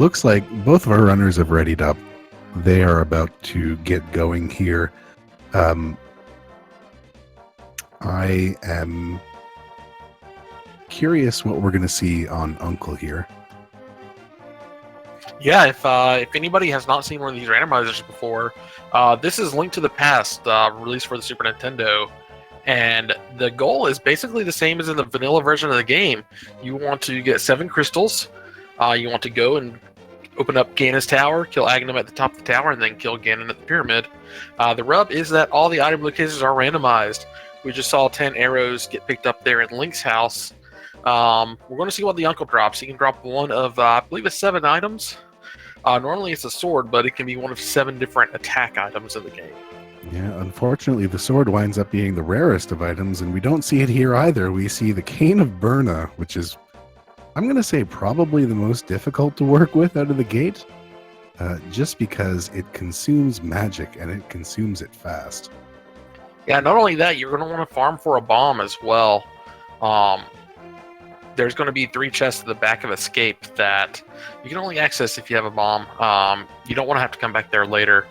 Looks like both of our runners have readied up. They are about to get going here. I am curious what we're going to see on Uncle here. Yeah, if anybody has not seen one of these randomizers before, this is Link to the Past, released for the Super Nintendo. And the goal is basically the same as in the vanilla version of the game. You want to get 7 crystals. You want to go and open up Ganon's tower, kill Aghanim at the top of the tower, and then kill Ganon at the pyramid. The rub is that all the item locations are randomized. We just saw 10 arrows get picked up there in Link's house. We're going to see what the Uncle drops. He can drop one of, I believe it's 7 items. Normally it's a sword, but it can be one of 7 different attack items in the game. Yeah, unfortunately, the sword winds up being the rarest of items, and we don't see it here either. We see the Cane of Birna, which is, I'm going to say, probably the most difficult to work with out of the gate, just because it consumes magic, and it consumes it fast. Yeah, not only that, you're going to want to farm for a bomb as well. There's going to be 3 chests at the back of Escape that you can only access if you have a bomb. You don't want to have to come back there later.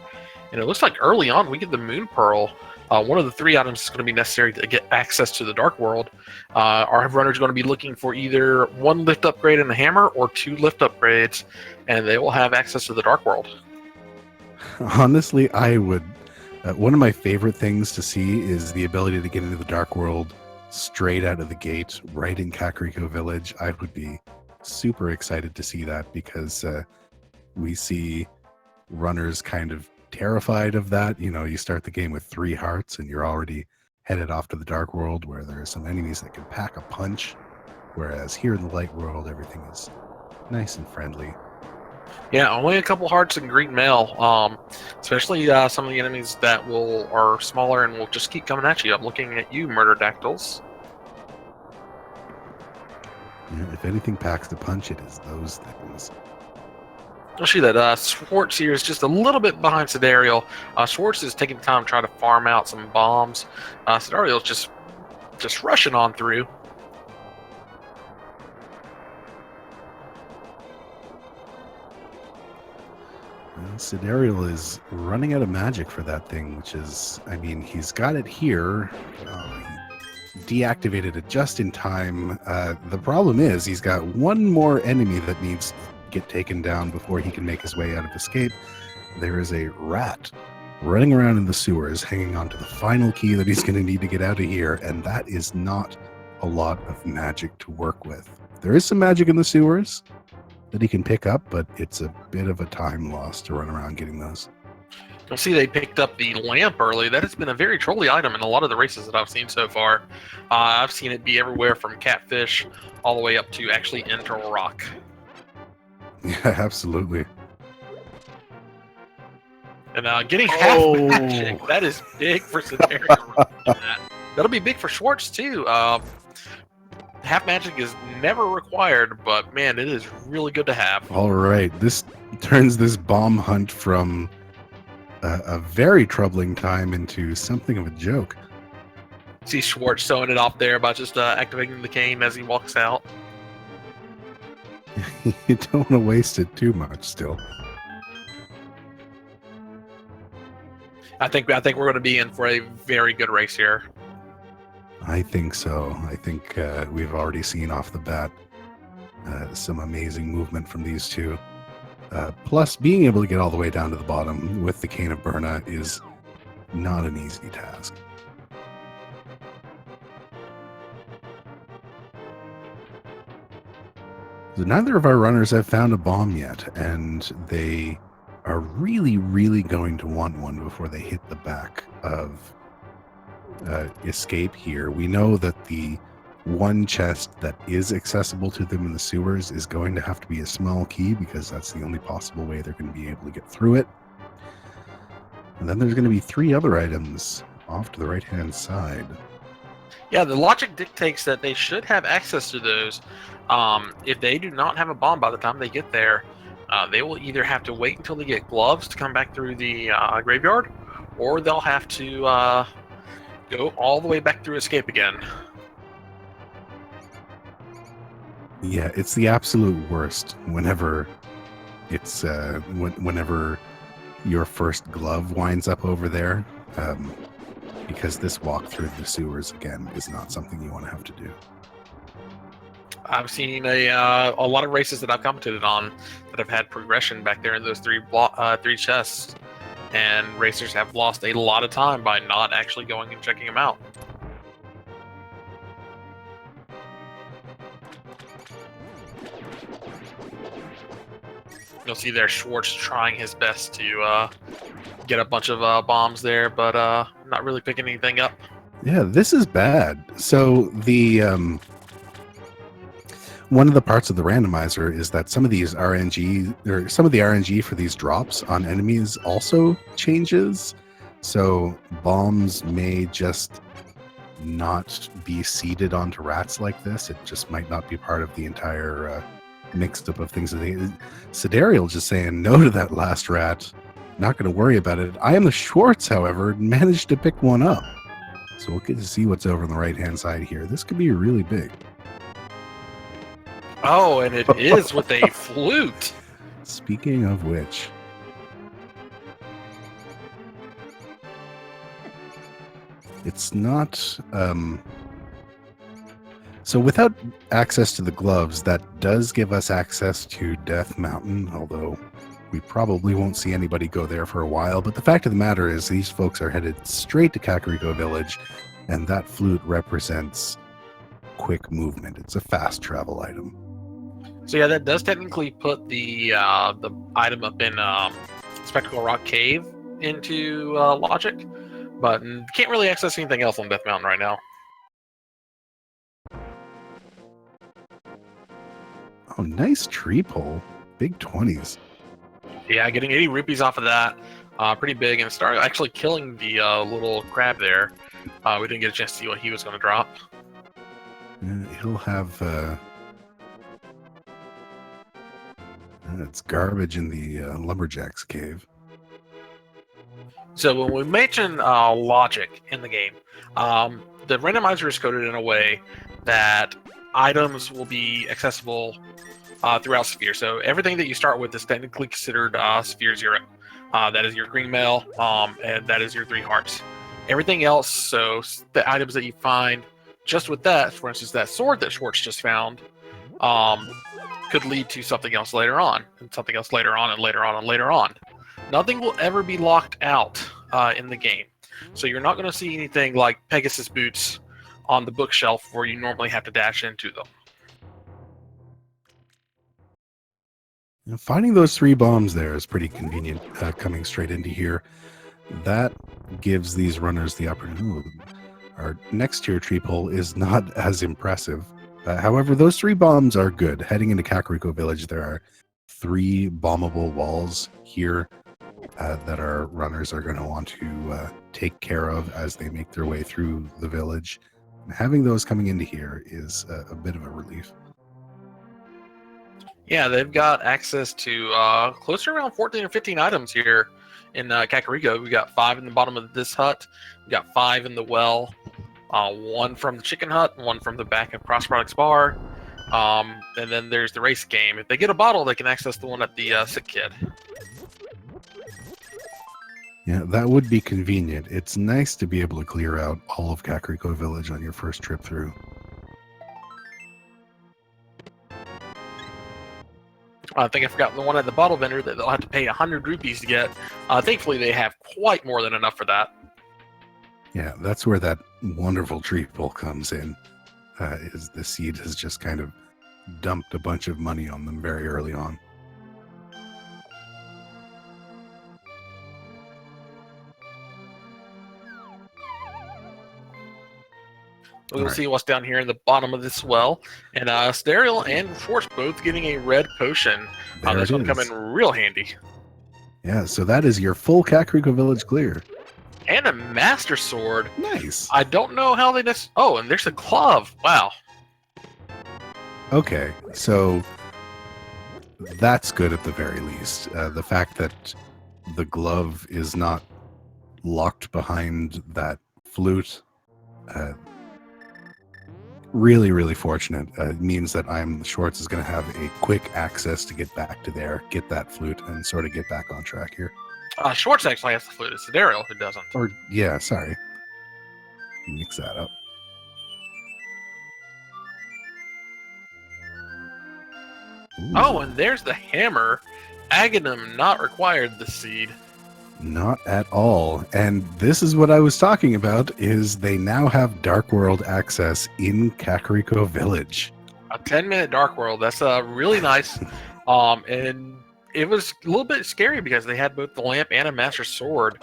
And it looks like early on we get the Moon Pearl. One of the 3 items is going to be necessary to get access to the Dark World. Our runner is going to be looking for either 1 lift upgrade and a hammer or 2 lift upgrades, and they will have access to the Dark World. Honestly, I would. One of my favorite things to see is the ability to get into the Dark World straight out of the gate, right in Kakariko Village. I would be super excited to see that because we see runners kind of terrified of that. You know, you start the game with 3 hearts and you're already headed off to the Dark World where there are some enemies that can pack a punch, whereas here in the Light World everything is nice and friendly. Yeah, only a couple hearts and green mail, especially some of the enemies that are smaller and will just keep coming at you. I'm looking at you, Murderdactyls. Yeah, if anything packs the punch, it is those things. I'll see that Schwartz here is just a little bit behind Sydarial. Schwartz is taking time to try to farm out some bombs. Sydarial is just rushing on through. Sydarial is running out of magic for that thing, which is, I mean, he's got it here. He deactivated it just in time. The problem is he's got 1 more enemy that needs to get taken down before he can make his way out of Escape. There is a rat running around in the sewers, hanging on to the final key that he's going to need to get out of here, and that is not a lot of magic to work with. There is some magic in the sewers that he can pick up, but it's a bit of a time loss to run around getting those. You'll see they picked up the lamp early. That has been a very trolly item in a lot of the races that I've seen so far. I've seen it be everywhere from catfish all the way up to actually enter a rock. Yeah, absolutely. And getting half magic, that is big for Sydarial. That'll be big for Schwartz too. Half magic is never required, but man, it is really good to have. All right, this turns this bomb hunt from a very troubling time into something of a joke. See Schwartz showing it off there by just activating the cane as he walks out. You don't want to waste it too much still. I think we're going to be in for a very good race here. I think so. I think we've already seen off the bat some amazing movement from these 2. Plus, being able to get all the way down to the bottom with the Cane of Birna is not an easy task. So neither of our runners have found a bomb yet, and they are really, really going to want one before they hit the back of Escape here. We know that the 1 chest that is accessible to them in the sewers is going to have to be a small key because that's the only possible way they're going to be able to get through it. And then there's going to be 3 other items off to the right-hand side. Yeah, the logic dictates that they should have access to those. If they do not have a bomb by the time they get there, they will either have to wait until they get gloves to come back through the graveyard, or they'll have to go all the way back through Escape again. Yeah, it's the absolute worst whenever It's whenever your first glove winds up over there, because this walk through the sewers again is not something you want to have to do. I've seen a lot of races that I've commented on that have had progression back there in those three chests, and racers have lost a lot of time by not actually going and checking them out. You'll see there Schwarz trying his best to get a bunch of bombs there, but not really picking anything up. Yeah, this is bad. So the one of the parts of the randomizer is that some of these RNG, or some of the RNG for these drops on enemies also changes. So bombs may just not be seeded onto rats like this. It just might not be part of the entire mixed up of things. Sydarial just saying no to that last rat. Not going to worry about it. iamtheschwarz, however, managed to pick one up. So we'll get to see what's over on the right-hand side here. This could be really big. Oh, and it is with a flute. Speaking of which, it's not... So without access to the gloves, that does give us access to Death Mountain, although we probably won't see anybody go there for a while. But the fact of the matter is these folks are headed straight to Kakariko Village, and that flute represents quick movement. It's a fast travel item. So yeah, that does technically put the item up in Spectacle Rock Cave into logic, but can't really access anything else on Death Mountain right now. Oh, nice tree pull. Big 20s. Yeah, getting 80 rupees off of that, pretty big, and started actually killing the little crab there. We didn't get a chance to see what he was going to drop. He'll have... it's garbage in the Lumberjack's cave. So when we mention logic in the game, the randomizer is coded in a way that items will be accessible throughout Sphere. So everything that you start with is technically considered Sphere 0. That is your green mail, and that is your 3 hearts. Everything else, so the items that you find just with that, for instance, that sword that Schwarz just found, could lead to something else later on, and something else later on, and later on, and later on. Nothing will ever be locked out in the game. So you're not going to see anything like Pegasus boots on the bookshelf where you normally have to dash into them. Finding those 3 bombs there is pretty convenient, coming straight into here. That gives these runners the opportunity. Our next tier tree pull is not as impressive. However, those 3 bombs are good. Heading into Kakariko Village, there are 3 bombable walls here that our runners are going to want to take care of as they make their way through the village. And having those coming into here is a bit of a relief. Yeah, they've got access to close to around 14 or 15 items here in Kakariko. We got 5 in the bottom of this hut. We got 5 in the well. 1 from the chicken hut, 1 from the back of Cross Products Bar. And then there's the race game. If they get a bottle, they can access the one at the Sick Kid. Yeah, that would be convenient. It's nice to be able to clear out all of Kakariko Village on your first trip through. I think I forgot the one at the bottle vendor that they'll have to pay 100 rupees to get. Thankfully, they have quite more than enough for that. Yeah, that's where that wonderful tree pull comes in. Is the seed has just kind of dumped a bunch of money on them very early on. We'll see what's down here in the bottom of this well. And Sydarial and Schwarz both getting a red potion. This one come in real handy. Yeah, so that is your full Kakariko Village clear. And a Master Sword. Nice. I don't know how they just... Oh, and there's a glove. Wow. Okay, so that's good at the very least. The fact that the glove is not locked behind that flute really, really fortunate. It means that Schwartz is going to have a quick access to get back to there, get that flute, and sort of get back on track here. Schwartz actually has the flute. It's Sydarial who doesn't. Or, yeah, sorry. Mix that up. Ooh. Oh, and there's the hammer. Aghanim not required the seed. Not at all. And this is what I was talking about, is they now have Dark World access in Kakariko Village. A 10-minute Dark World. That's really nice. And it was a little bit scary because they had both the lamp and a Master Sword.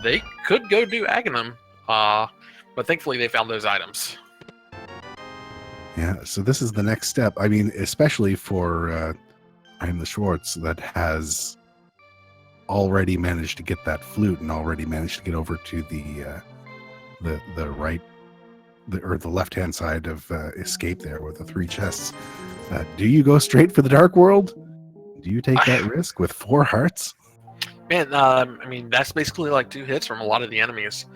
They could go do Aghanim, but thankfully they found those items. Yeah, so this is the next step. I mean, especially for I Am the Schwartz, that has already managed to get that flute and already managed to get over to the right, the left-hand side of escape there with the 3 chests. Do you go straight for the Dark World? Do you take that risk with 4 hearts? Man, I mean, that's basically like 2 hits from a lot of the enemies.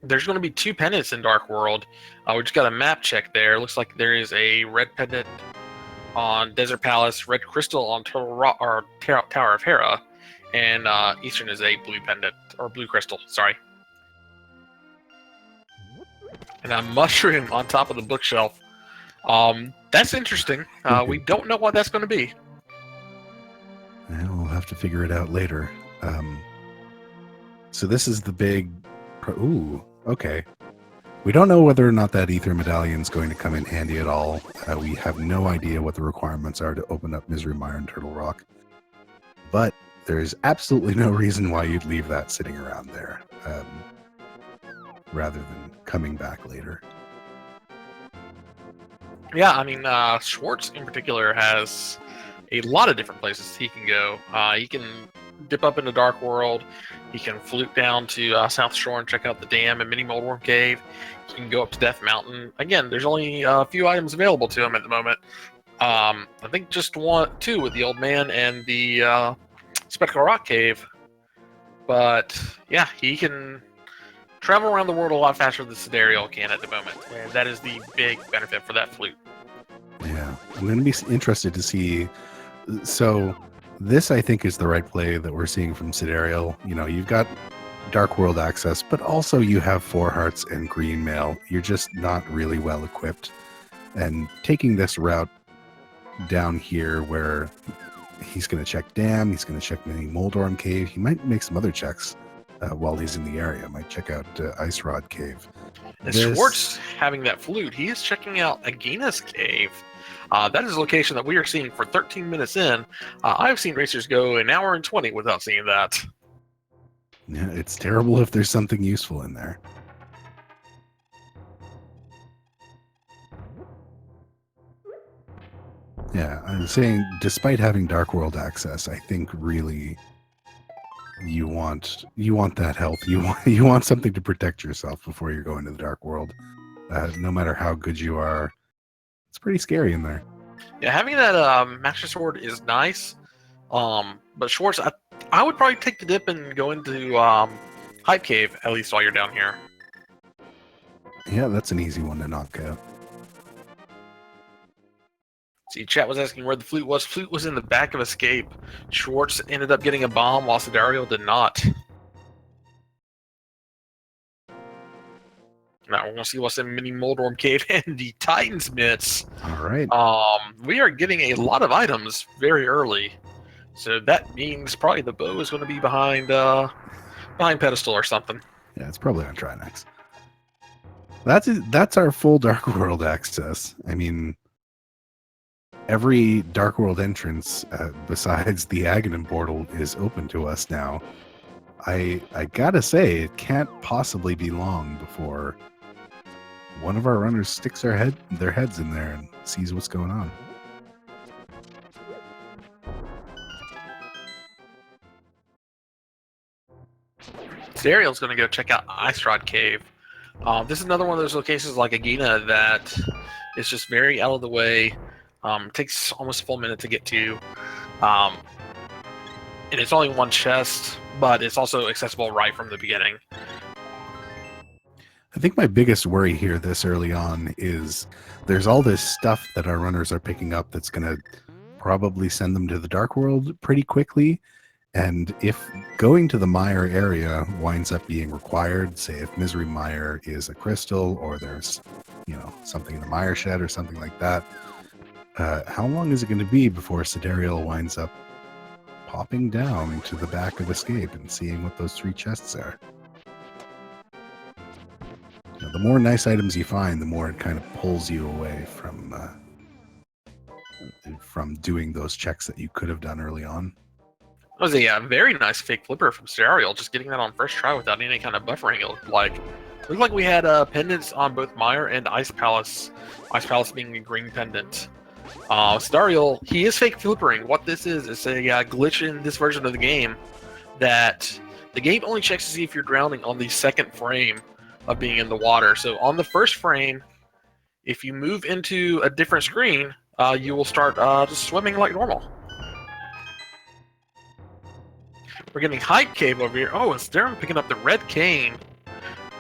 There's going to be 2 pendants in Dark World. We just got a map check there. Looks like there is a red pendant on Desert Palace, red crystal on Tower of Hera, and Eastern is a blue pendant, or blue crystal, sorry. And a mushroom on top of the bookshelf. That's interesting. We don't know what that's going to be. We'll have to figure it out later. So this is the big... Ooh, okay. We don't know whether or not that Ether Medallion is going to come in handy at all. We have no idea what the requirements are to open up Misery Mire and Turtle Rock. But there's absolutely no reason why you'd leave that sitting around there, rather than coming back later. Yeah, I mean, Schwartz in particular has a lot of different places he can go. He can dip up into Dark World. He can flute down to South Shore and check out the dam and Mini Moldworm Cave. He can go up to Death Mountain. Again, there's only a few items available to him at the moment. I think just 2 with the Old Man and the Spectral Rock Cave. But yeah, he can travel around the world a lot faster than Sydarial can at the moment. And that is the big benefit for that flute. Yeah, I'm going to be interested to see. So this, I think, is the right play that we're seeing from Sydarial. You know, you've got Dark World access, but also you have 4 hearts and green mail. You're just not really well equipped. And taking this route down here where he's going to check Dam, he's going to check Mini Moldorm Cave, he might make some other checks while he's in the area. Might check out Ice Rod Cave. And Schwartz having that flute, he is checking out Agina's Cave. That is a location that we are seeing for 13 minutes in. I've seen racers go an hour and 20 without seeing that. Yeah, it's terrible if there's something useful in there. Yeah, I'm saying, despite having Dark World access, I think really you want that health. You want something to protect yourself before you go into the Dark World. No matter how good you are, it's pretty scary in there. Yeah, having that Master Sword is nice. But Schwartz, I would probably take the dip and go into Hype Cave, at least while you're down here. Yeah, that's an easy one to knock out. See, chat was asking where the flute was. Flute was in the back of Escape. Schwartz ended up getting a bomb while Sydarial did not. Now we're going to see what's in Mini Moldorm Cave and the Titan's Mitts. All right. We are getting a lot of items very early. So that means probably the bow is going to be behind Pedestal or something. Yeah, it's probably on Trinex. That's our full Dark World access. I mean, every Dark World entrance besides the Aghanim portal is open to us now. I gotta say, it can't possibly be long before one of our runners sticks their heads in there and sees what's going on. Sydarial's going to go check out Ice Rod Cave. This is another one of those locations like Agina that is just very out of the way. Takes almost a full minute to get to. And it's only 1 chest, but it's also accessible right from the beginning. I think my biggest worry here this early on is there's all this stuff that our runners are picking up that's going to probably send them to the Dark World pretty quickly. And if going to the mire area winds up being required, say if Misery Mire is a crystal or there's, something in the mire shed or something like that, how long is it going to be before Sydarial winds up popping down to the back of Escape and seeing what those 3 chests are? The more nice items you find, the more it kind of pulls you away from doing those checks that you could have done early on. That was a very nice fake flipper from Sydarial, just getting that on first try without any kind of buffering, it looked like. It looked like we had pendants on both Mire and Ice Palace. Ice Palace being a green pendant. Sydarial, he is fake flippering. What this is a glitch in this version of the game that the game only checks to see if you're drowning on the second frame of being in the water. So on the first frame, if you move into a different screen, you will start just swimming like normal. We're getting Hype Cave over here. Oh, it's Darren picking up the red cane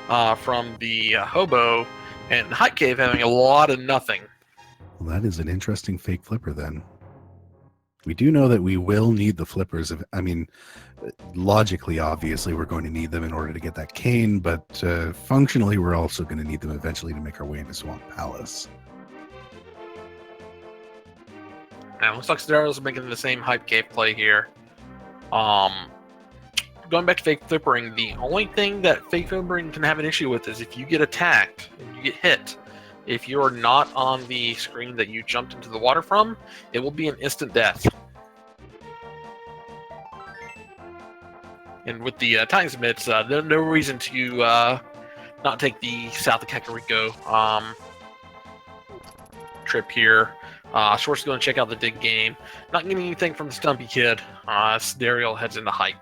from the hobo, and Hype Cave having a lot of nothing. Well, that is an interesting fake flipper then. We do know that we will need the flippers. Logically, obviously, we're going to need them in order to get that cane, but functionally, we're also going to need them eventually to make our way into Swamp Palace. And it looks like Sydarial's making the same Hype Cave play here. Going back to fake flippering, the only thing that fake flippering can have an issue with is if you get attacked and you get hit. If you're not on the screen that you jumped into the water from, it will be an instant death. And with the Titan Smiths, there's no reason to not take the South of Kakariko trip here. Short's going to check out the dig game. Not getting anything from the Stumpy Kid. Sydarial heads into Hype.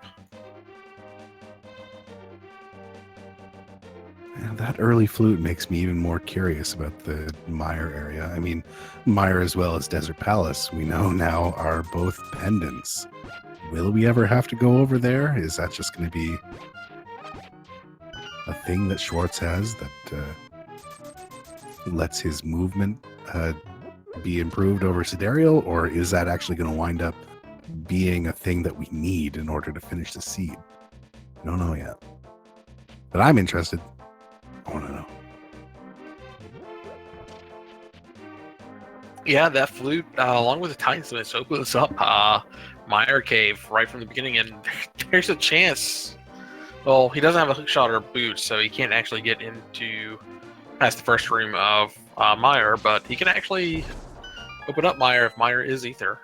And that early flute makes me even more curious about the Mire area. Mire as well as Desert Palace, we know now, are both pendants. Will we ever have to go over there? Is that just going to be a thing that Schwartz has that lets his movement be improved over Sydarial, or is that actually going to wind up being a thing that we need in order to finish the seed? I don't know yet. But I'm interested. I want to know. Yeah, that flute, along with the Titan Smiths, opens up Mire Cave right from the beginning, and there's a chance. Well, he doesn't have a hookshot or boots, so he can't actually get into past the first room of Mire, but he can actually open up Mire if Mire is Ether.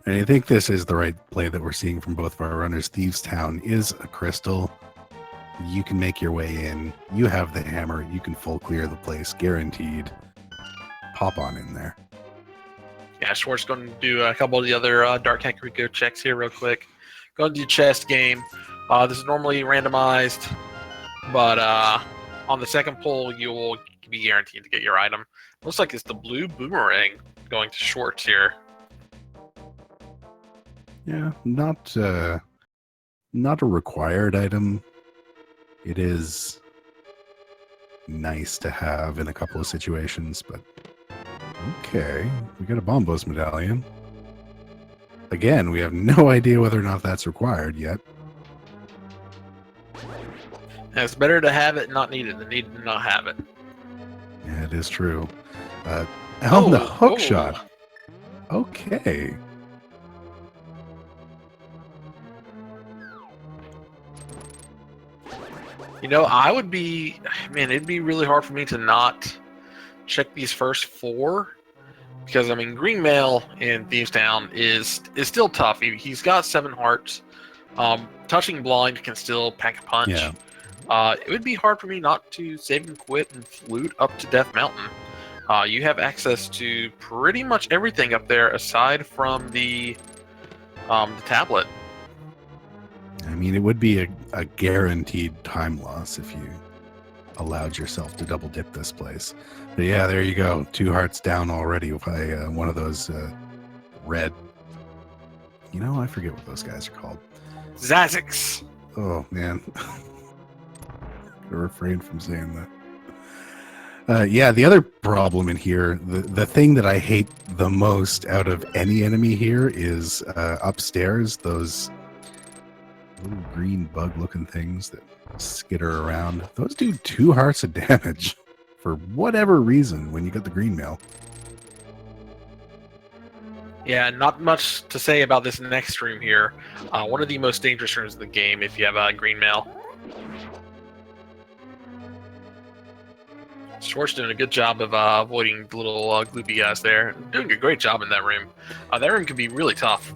And I think this is the right play that we're seeing from both of our runners. Thieves Town is a crystal. You can make your way in. You have the hammer. You can full clear the place, guaranteed. Pop on in there. Yeah, Schwartz going to do a couple of the other Dark Kakariko checks here real quick. Going to do chest game. This is normally randomized, but on the second pull, you will be guaranteed to get your item. Looks like it's the blue boomerang going to Schwartz here. Yeah, not a required item. It is nice to have in a couple of situations, but okay. We got a Bombos medallion. Again, we have no idea whether or not that's required yet. And it's better to have it not needed than needed to not have it. Yeah, it is true. The hook shot. Okay. It'd be really hard for me to not check these first 4, because Green Mail in Thieves Town is still tough. He's got 7 hearts. Touching Blind can still pack a punch. Yeah. It would be hard for me not to save and quit and flute up to Death Mountain. You have access to pretty much everything up there aside from the tablet. It would be a guaranteed time loss if you allowed yourself to double dip this place. But yeah, there you go. 2 hearts down already by one of those red. I forget what those guys are called. Zazix. Oh man, I refrained from saying that. Yeah, the other problem in here, the thing that I hate the most out of any enemy here is upstairs, those little green bug-looking things that skitter around. Those do 2 hearts of damage for whatever reason when you get the green mail. Yeah, not much to say about this next room here. One of the most dangerous rooms in the game if you have a green mail. Schwartz doing a good job of avoiding the little gloopy guys there. Doing a great job in that room. That room can be really tough.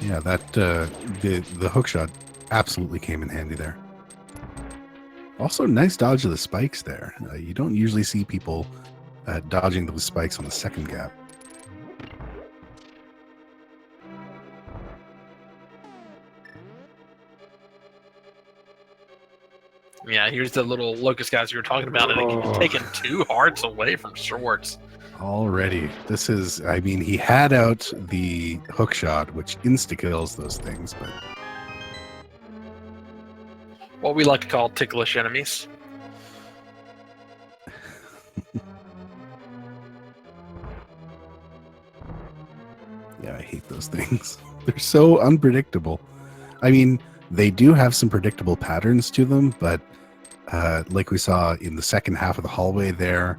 Yeah, that the hook shot absolutely came in handy there. Also, nice dodge of the spikes there. You don't usually see people dodging those spikes on the second gap. Yeah, here's the little locust guys you were talking about, and he's taking 2 hearts away from Schwartz. Already. This is, I mean, he had out the hook shot, which insta-kills those things, but... What we like to call ticklish enemies. Yeah, I hate those things. They're so unpredictable. I mean, they do have some predictable patterns to them, but like we saw in the second half of the hallway there,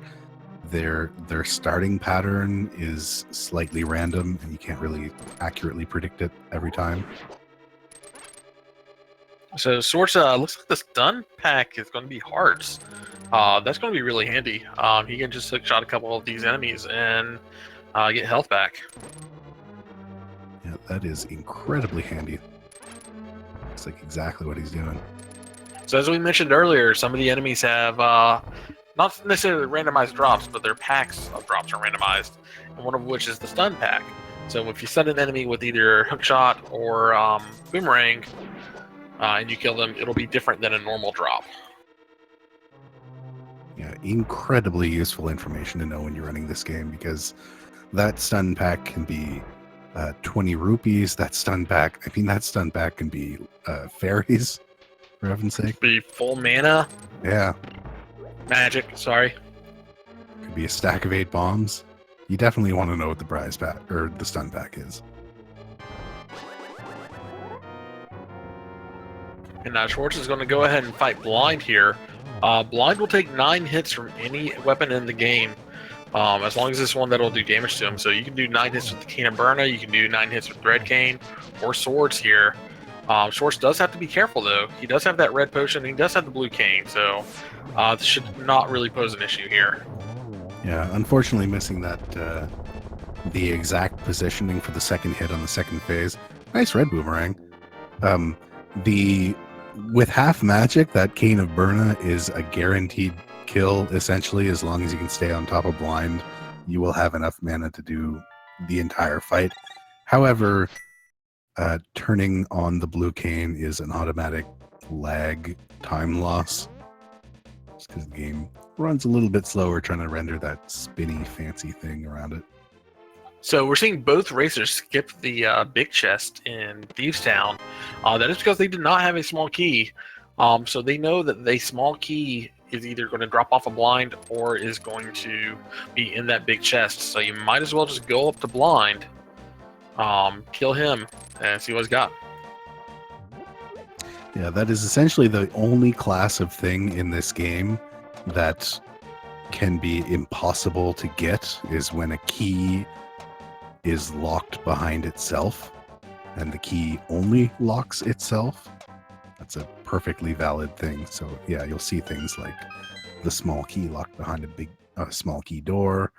their starting pattern is slightly random, and you can't really accurately predict it every time. So Schwartz, looks like the stun pack is going to be hearts. That's going to be really handy. He can just hook shot a couple of these enemies and get health back. Yeah, that is incredibly handy. Looks like exactly what he's doing. So as we mentioned earlier, some of the enemies have not necessarily randomized drops, but their packs of drops are randomized, and one of which is the stun pack. So if you stun an enemy with either hookshot or boomerang, and you kill them, it'll be different than a normal drop. Yeah, incredibly useful information to know when you're running this game, because that stun pack can be 20 rupees. That stun pack can be fairies, for heaven's sake. Be full mana. Yeah. Magic, sorry. Could be a stack of 8 bombs. You definitely want to know what the prize pack or the stun pack is. And Schwartz is going to go ahead and fight Blind here. Blind will take 9 hits from any weapon in the game, as long as it's one that'll do damage to him. So you can do 9 hits with the Cane of Burna, you can do 9 hits with Red Cane, or swords here. Schwartz does have to be careful, though. He does have that red potion, and he does have the blue cane, so this should not really pose an issue here. Yeah, unfortunately missing that the exact positioning for the second hit on the second phase. Nice red boomerang. With half magic, that Cane of Burna is a guaranteed kill, essentially. As long as you can stay on top of Blind, you will have enough mana to do the entire fight. However, turning on the blue cane is an automatic lag time loss, just because the game runs a little bit slower trying to render that spinny fancy thing around it. So we're seeing both racers skip the big chest in Thieves Town. That is because they did not have a small key. So they know that the small key is either going to drop off a Blind or is going to be in that big chest. So you might as well just go up to Blind, kill him, and see what he's got. Yeah, that is essentially the only class of thing in this game that can be impossible to get, is when a key is locked behind itself and the key only locks itself. That's a perfectly valid thing. So yeah, you'll see things like the small key locked behind a big small key door,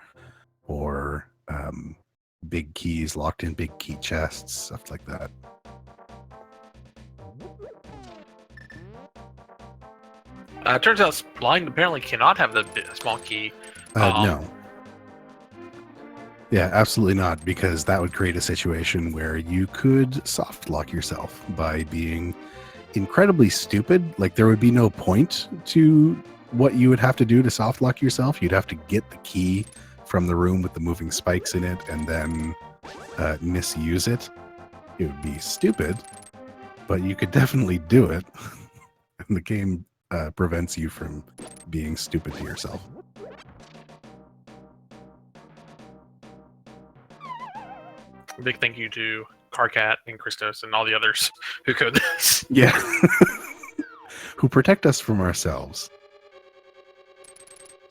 or big keys locked in big key chests, stuff like that. It turns out Blind apparently cannot have the small key. No. Yeah, absolutely not, because that would create a situation where you could soft lock yourself by being incredibly stupid. Like, there would be no point to what you would have to do to soft lock yourself. You'd have to get the key from the room with the moving spikes in it and then misuse it. It would be stupid, but you could definitely do it. And the game prevents you from being stupid to yourself. Big thank you to Carcat and Christos and all the others who code this. Yeah. Who protect us from ourselves.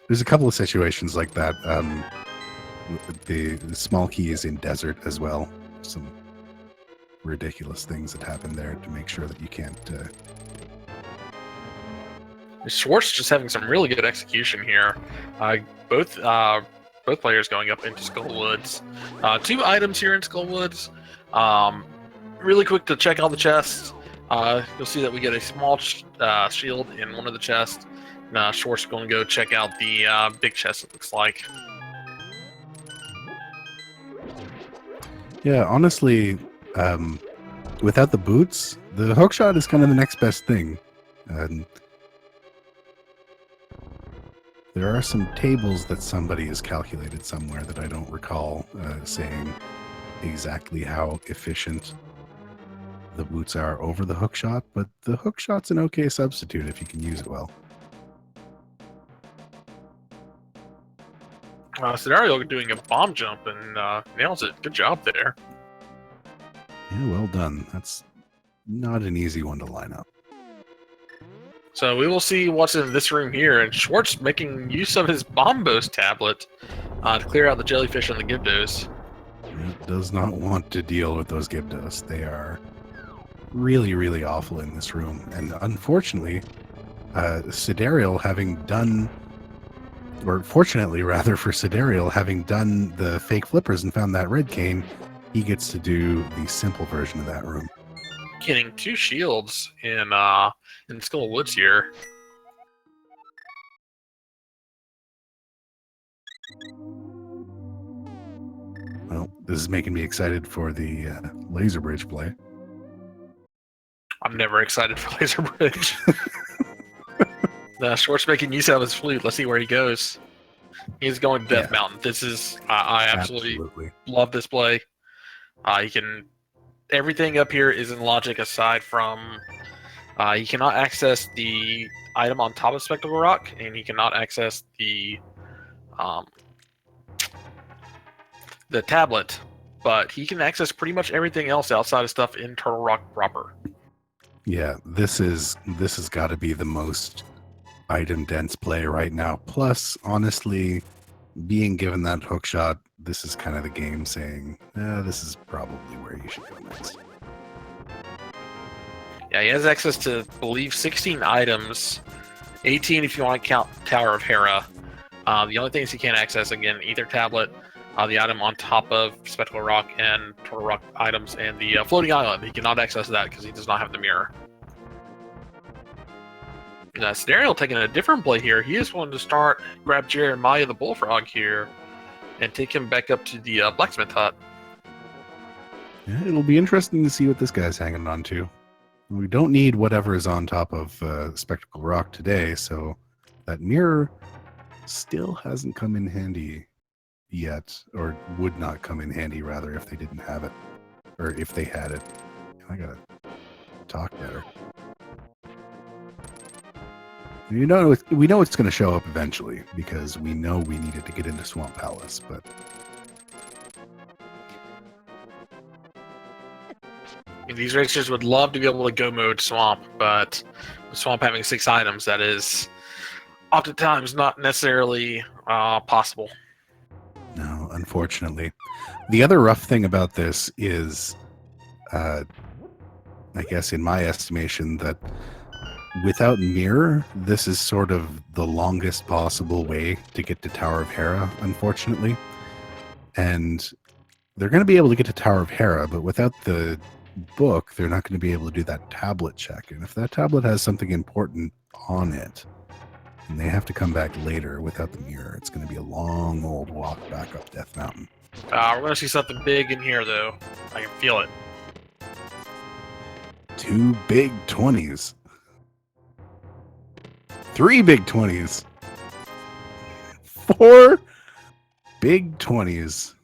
There's a couple of situations like that. The small key is in desert as well. Some ridiculous things that happen there to make sure that you can't... Schwartz just having some really good execution here. Both players going up into Skull Woods. 2 items here in Skull Woods. Really quick to check all the chests. You'll see that we get a small shield in one of the chests. Schwartz is going to go check out the big chest, it looks like. Yeah, honestly, without the boots, the hookshot is kind of the next best thing. There are some tables that somebody has calculated somewhere that I don't recall saying exactly how efficient the boots are over the hookshot, but the hookshot's an okay substitute if you can use it well. Sydarial doing a bomb jump and nails it. Good job there. Yeah, well done. That's not an easy one to line up. So we will see what's in this room here, and Schwartz making use of his Bombos tablet to clear out the jellyfish and the Gyptos. It does not want to deal with those Gyptos. They are really, really awful in this room. And unfortunately, Sydarial having done, or fortunately rather for Sydarial, having done the fake flippers and found that red cane, he gets to do the simple version of that room. Getting 2 shields in Skull Woods here. Well, this is making me excited for the laser bridge play. I'm never excited for Laser Bridge. Schwartz making use of his flute. Let's see where he goes. He's going to Death Mountain. This is I absolutely love this play. He can. Everything up here is in logic aside from he cannot access the item on top of Spectacle Rock, and he cannot access the tablet, but he can access pretty much everything else outside of stuff in Turtle Rock proper. Yeah, this has got to be the most item dense play right now. Plus, honestly, being given that hook shot, this is kind of the game saying, this is probably where you should go next. Yeah, he has access to, I believe, 16 items, 18 if you want to count Tower of Hera. The only things he can't access, again, either tablet, the item on top of Spectacle Rock and Turtle Rock items, and the floating island. He cannot access that because he does not have the mirror. Sydarial taking a different play here. He is wanting to grab Jeremiah the Bullfrog here and take him back up to the blacksmith hut. Yeah, it'll be interesting to see what this guy's hanging on to. We don't need whatever is on top of Spectacle Rock today, so that mirror still hasn't come in handy yet, or would not come in handy, rather, if they didn't have it, or if they had it. I gotta talk better. We know it's going to show up eventually, because we know we needed to get into Swamp Palace, but... These racers would love to be able to go mode Swamp, but with Swamp having 6 items, that is oftentimes not necessarily possible. No, unfortunately. The other rough thing about this is, I guess in my estimation, that without Mirror, this is sort of the longest possible way to get to Tower of Hera, unfortunately. And they're going to be able to get to Tower of Hera, but without the book, they're not going to be able to do that tablet check. And if that tablet has something important on it, and they have to come back later without the mirror, it's going to be a long old walk back up Death Mountain. We're going to see something big in here, though. I can feel it. 2 big 20s. 3 big 20s. 4 big 20s.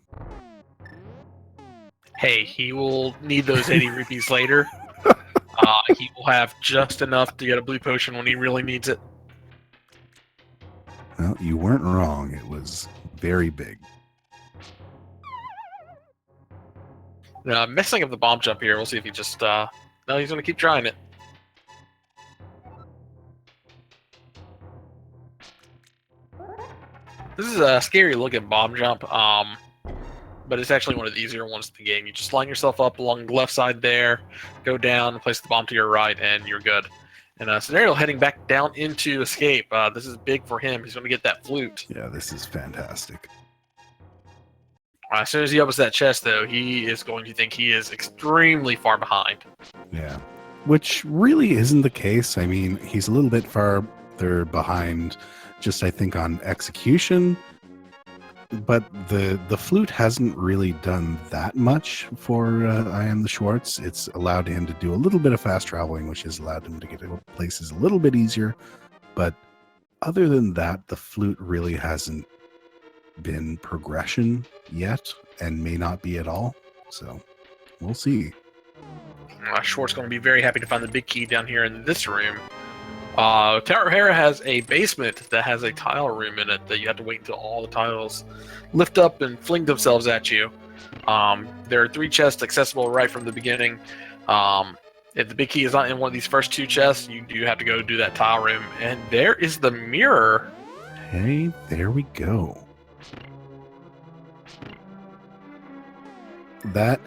Hey, he will need those 80 rupees later. He will have just enough to get a blue potion when he really needs it. Well, you weren't wrong. It was very big. Messing up the bomb jump here. We'll see if he just... No, he's going to keep trying it. This is a scary looking bomb jump, but it's actually one of the easier ones in the game. You just line yourself up along the left side there, go down, place the bomb to your right, and you're good. And Sydarial heading back down into escape. This is big for him. He's going to get that flute. Yeah, this is fantastic. As soon as he opens that chest, though, he is going to think he is extremely far behind. Yeah, which really isn't the case. I mean, he's a little bit farther behind, just I think on execution, but the flute hasn't really done that much for iamtheschwarz. It's allowed him to do a little bit of fast traveling, which has allowed him to get to places a little bit easier. But other than that, the flute really hasn't been progression yet, and may not be at all. So we'll see. Schwartz going to be very happy to find the big key down here in this room. Tower Hera has a basement that has a tile room in it that you have to wait until all the tiles lift up and fling themselves at you. There are 3 chests accessible right from the beginning. If the big key is not in one of these first 2 chests, you do have to go do that tile room. And there is the mirror. Hey, there we go. That,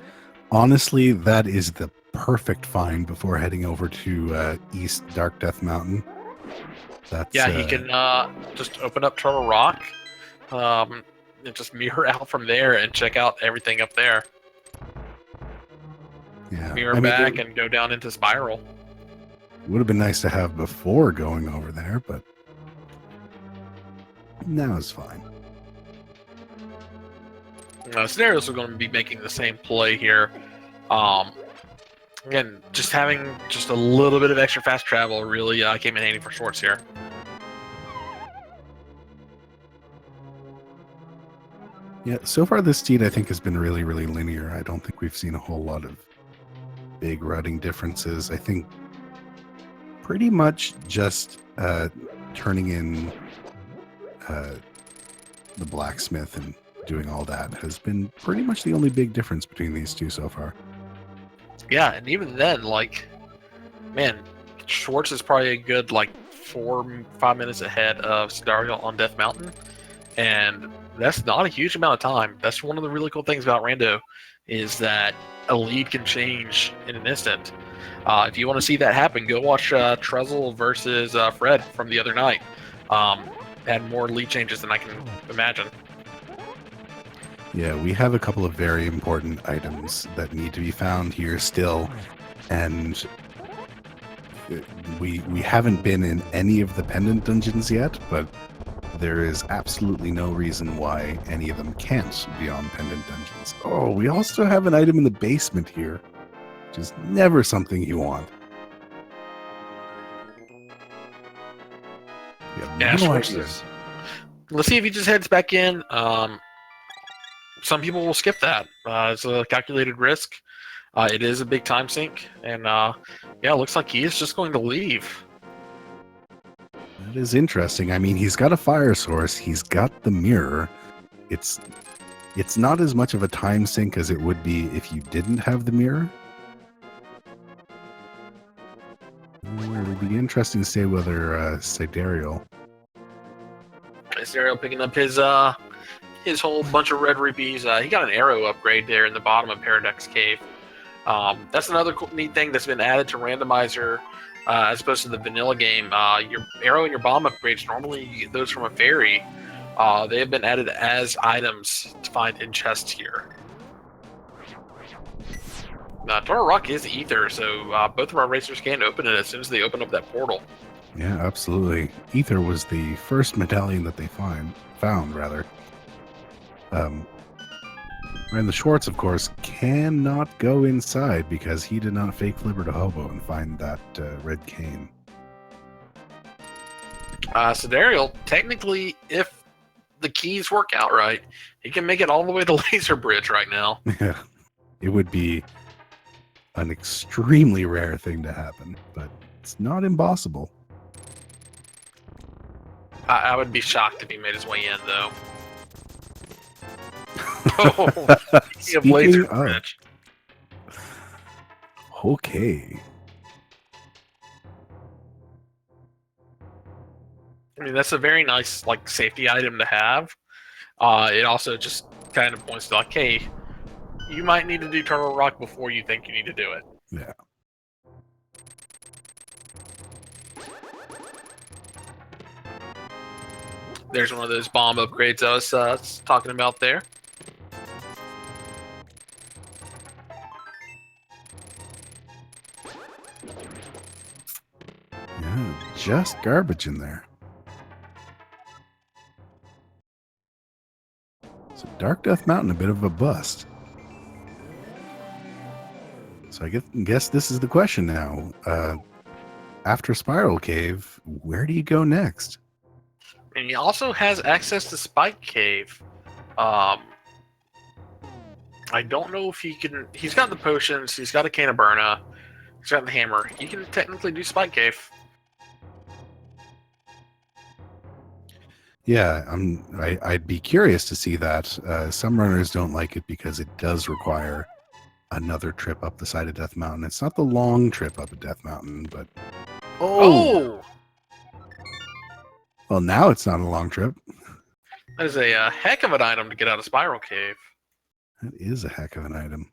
honestly, that is the perfect find before heading over to East Dark Death Mountain. That's, yeah, he can just open up Turtle Rock, and just mirror out from there and check out everything up there. Yeah, Mirror back and go down into Spiral. Would have been nice to have before going over there, but now it's fine. Scenarios are going to be making the same play here. Again, just having just a little bit of extra fast travel really came in handy for Schwartz here. Yeah, so far this steed I think has been really, really linear. I don't think we've seen a whole lot of big rutting differences. I think pretty much just turning in the blacksmith and doing all that has been pretty much the only big difference between these two so far. Yeah, and even then, like, man, Schwartz is probably a good, like, 4-5 minutes ahead of Sydarial on Death Mountain, and that's not a huge amount of time. That's one of the really cool things about Rando, is that a lead can change in an instant. If you want to see that happen, go watch Trezzle versus Fred from the other night. Had more lead changes than I can imagine. Yeah, we have a couple of very important items that need to be found here still, and we haven't been in any of the pendant dungeons yet, but there is absolutely no reason why any of them can't be on pendant dungeons. Oh, we also have an item in the basement here, which is never something you want. Yeah, let's see if he just heads back in. Some people will skip that. It's a calculated risk. It is a big time sink, and yeah, it looks like he is just going to leave. That is interesting. I mean, he's got a fire source. He's got the mirror. It's not as much of a time sink as it would be if you didn't have the mirror. It would be interesting to say whether Sydarial picking up his whole bunch of red rupees. He got an arrow upgrade there in the bottom of Paradox Cave. That's another cool, neat thing that's been added to Randomizer as opposed to the vanilla game. Your arrow and your bomb upgrades, normally you get those from a fairy. They have been added as items to find in chests here. Toro Rock is ether, so both of our racers can open it as soon as they open up that portal. Yeah, absolutely. Ether was the first medallion that they found, rather. And the Schwartz, of course, cannot go inside because he did not fake flipper to hobo and find that red cane. Sydarial, technically, if the keys work out right, he can make it all the way to Laser Bridge right now. Yeah, it would be an extremely rare thing to happen, but it's not impossible. I would be shocked if he made his way in, though. Oh, speaking of laser Speaking of, bridge. okay. I mean, that's a very nice like safety item to have. It also just kind of points to like, hey, you might need to do Turtle Rock before you think you need to do it. Yeah. There's one of those bomb upgrades I was talking about there. Yeah, just garbage in there. So Dark Death Mountain, a bit of a bust. So I guess this is the question now. After Spiral Cave, where do you go next? And he also has access to Spike Cave. I don't know if he can. He's got the potions. He's got a can of Burna. He's got the hammer. He can technically do Spike Cave. Yeah, I'd be curious to see that. Some runners don't like it because it does require another trip up the side of Death Mountain. It's not the long trip up a Death Mountain, but Oh! Well, now it's not a long trip. That is a heck of an item to get out of Spiral Cave. That is a heck of an item.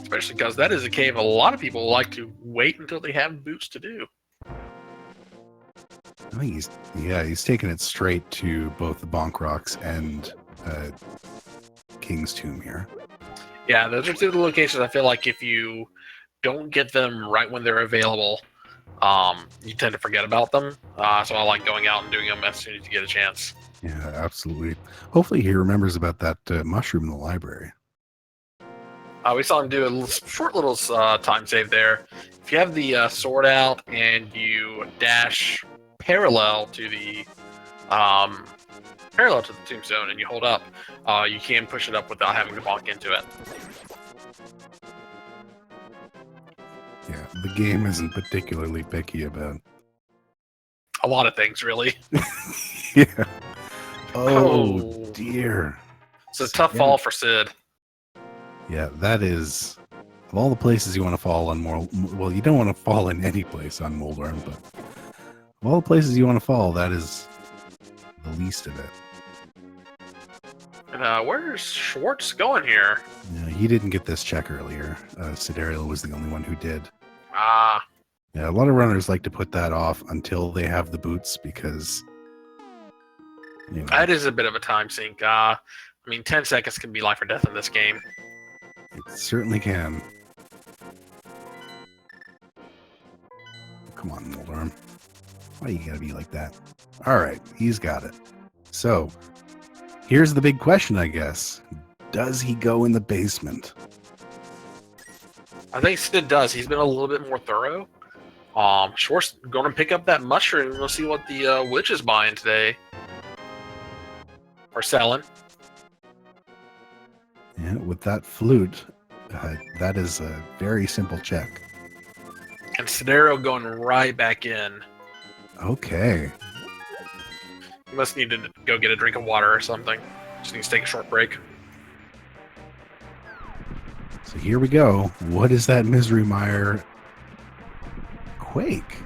Especially because that is a cave a lot of people like to wait until they have boots to do. I think he's taking it straight to both the Bonk Rocks and King's Tomb here. Yeah, those are two of the locations I feel like if you don't get them right when they're available, you tend to forget about them. So I like going out and doing them as soon as you get a chance. Yeah, absolutely. Hopefully he remembers about that mushroom in the library. We saw him do a short little time save there. If you have the sword out and you dash parallel to the tombstone and you hold up, you can push it up without having to bonk into it. Yeah, the game isn't particularly picky about A lot of things, really. yeah. Oh dear. It's a tough fall for Sid. Yeah, that is, of all the places you want to fall on well, you don't want to fall in any place on Moldorm, but of all the places you want to fall, that is the least of it. And where's Schwartz going here? Yeah, he didn't get this check earlier. Sydarial was the only one who did. Ah. Yeah, a lot of runners like to put that off until they have the boots because, you know, That is a bit of a time sink. I mean, 10 seconds can be life or death in this game. it certainly can. Come on, Moldorm. Why you gotta be like that? All right, he's got it. So, here's the big question, I guess. Does he go in the basement? I think Sid does. He's been a little bit more thorough. Schwartz going to pick up that mushroom. We'll see what the witch is buying today. Or selling. Yeah, with that flute, that is a very simple check. And Scenario going right back in. Okay. He must need to go get a drink of water or something. Just needs to take a short break. So here we go. What is that Misery Mire? Quake.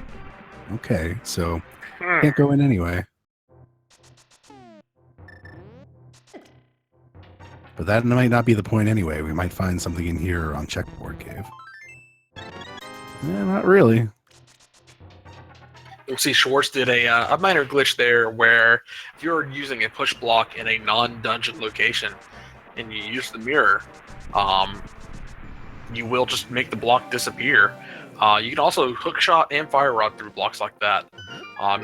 Okay, so can't go in anyway. But that might not be the point anyway. We might find something in here on Checkboard Cave. Not really. You'll see Schwartz did a minor glitch there where if you're using a push block in a non-dungeon location and you use the mirror, you will just make the block disappear. You can also hook shot and fire rod through blocks like that.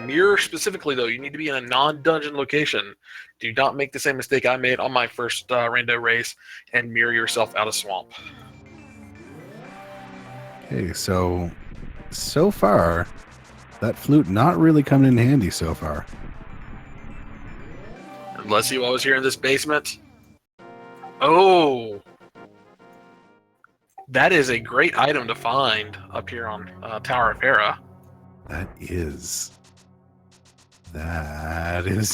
Mirror specifically, though, you need to be in a non-dungeon location. Do not make the same mistake I made on my first rando race and mirror yourself out of swamp. Okay, so far, that flute not really coming in handy so far. Let's see what was here in this basement. Oh! That is a great item to find up here on Tower of Hera. That is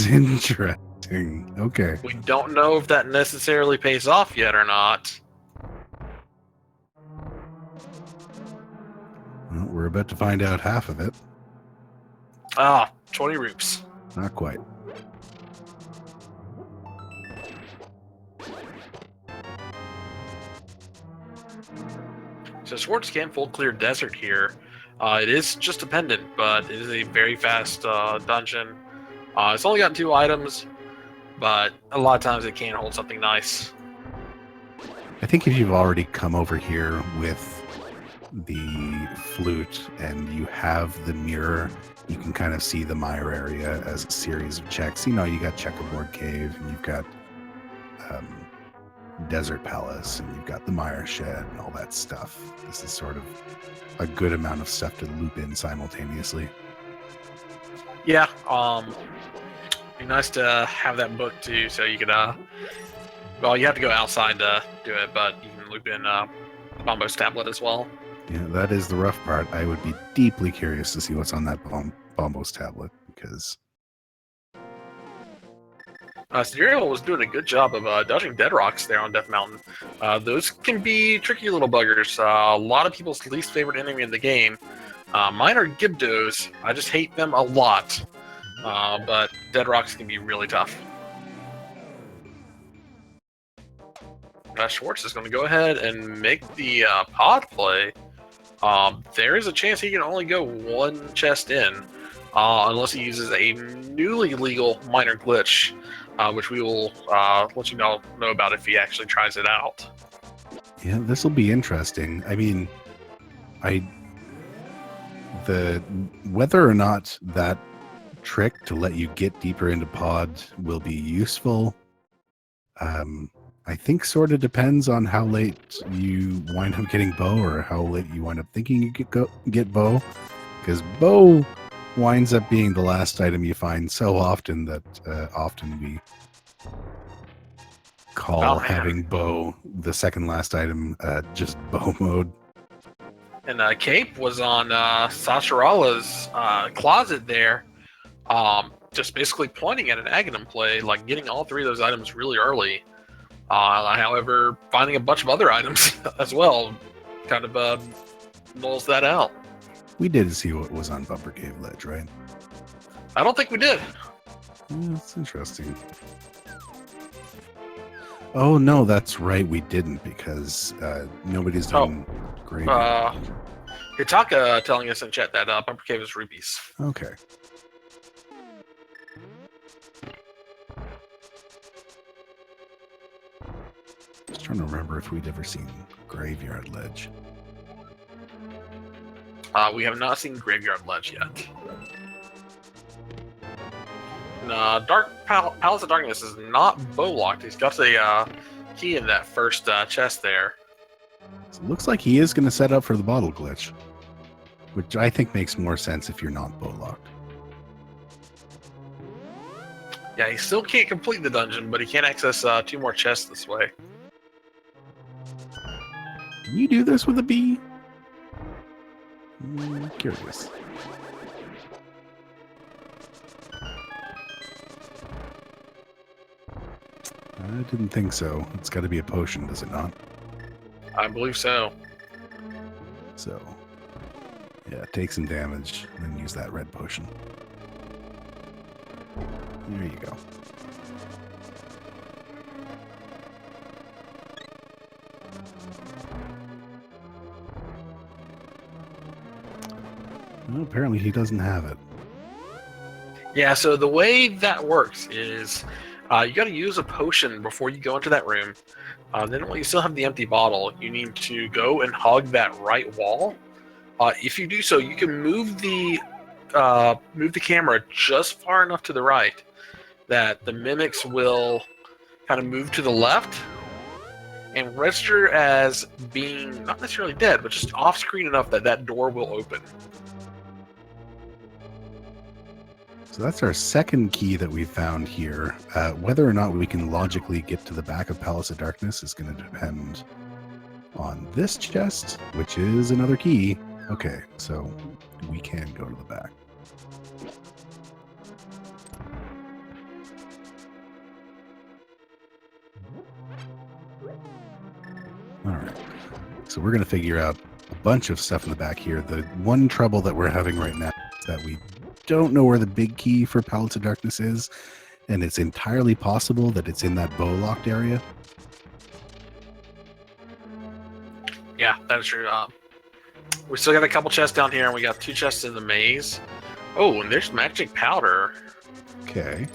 interesting. Okay. We don't know if that necessarily pays off yet or not. Well, we're about to find out half of it. 20 rupees. Not quite. So Schwartz can full clear desert here. It is just a pendant, but it is a very fast dungeon. It's only got 2 items, but a lot of times it can hold something nice. I think if you've already come over here with the flute and you have the mirror, you can kind of see the mire area as a series of checks. You know, you got Checkerboard Cave and you've got Desert Palace and you've got the Mire Shed and all that stuff. This is sort of a good amount of stuff to loop in simultaneously. Yeah, be nice to have that book too, so you could well, you have to go outside to do it, but you can loop in Bombo's tablet as well. Yeah, that is the rough part. I would be deeply curious to see what's on that Bombo's tablet, because Sydarial was doing a good job of dodging dead rocks there on Death Mountain. Those can be tricky little buggers. A lot of people's least favorite enemy in the game. Mine are Gibdos. I just hate them a lot. But dead rocks can be really tough. Schwartz is going to go ahead and make the pod play. There is a chance he can only go 1 chest in, unless he uses a newly legal minor glitch, which we will let you know about if he actually tries it out. yeah, this will be interesting. I mean, whether or not that trick to let you get deeper into pod will be useful, I think sort of depends on how late you wind up getting bow or how late you wind up thinking you get bow, because bow winds up being the last item you find so often that often we call having bow the second last item just bow mode. And Cape was on Sasharala's closet there, just basically pointing at an Aghanim play, like getting all 3 of those items really early. However, finding a bunch of other items as well kind of nulls that out. We did see what was on Bumper Cave Ledge, right? I don't think we did. Yeah, that's interesting. Oh, no, that's right. We didn't, because nobody's done great. Hitaka telling us in chat that Bumper Cave is rupees. Okay. Just trying to remember if we'd ever seen Graveyard Ledge. We have not seen Graveyard Ledge yet. Palace of Darkness is not bow locked. He's got a key in that first chest there. So it looks like he is going to set up for the bottle glitch, which I think makes more sense if you're not bow locked. Yeah, he still can't complete the dungeon, but he can access 2 more chests this way. Can you do this with a bee? Curious. I didn't think so. It's got to be a potion, does it not? I believe so. So, yeah, take some damage, and then use that red potion. There you go. Well, apparently he doesn't have it. Yeah, so the way that works is you got to use a potion before you go into that room. Then while you still have the empty bottle, you need to go and hug that right wall. If you do so, you can move the camera just far enough to the right that the mimics will kind of move to the left and register as being not necessarily dead, but just off screen enough that that door will open. So that's our second key that we found here. Whether or not we can logically get to the back of Palace of Darkness is going to depend on this chest, which is another key. Okay, so we can go to the back. All right, so we're going to figure out a bunch of stuff in the back here. The one trouble that we're having right now is that we don't know where the big key for Pallets of Darkness is, and it's entirely possible that it's in that bow-locked area. Yeah, that is true. We still got a couple chests down here, and we got 2 chests in the maze. Oh, and there's magic powder. Okay.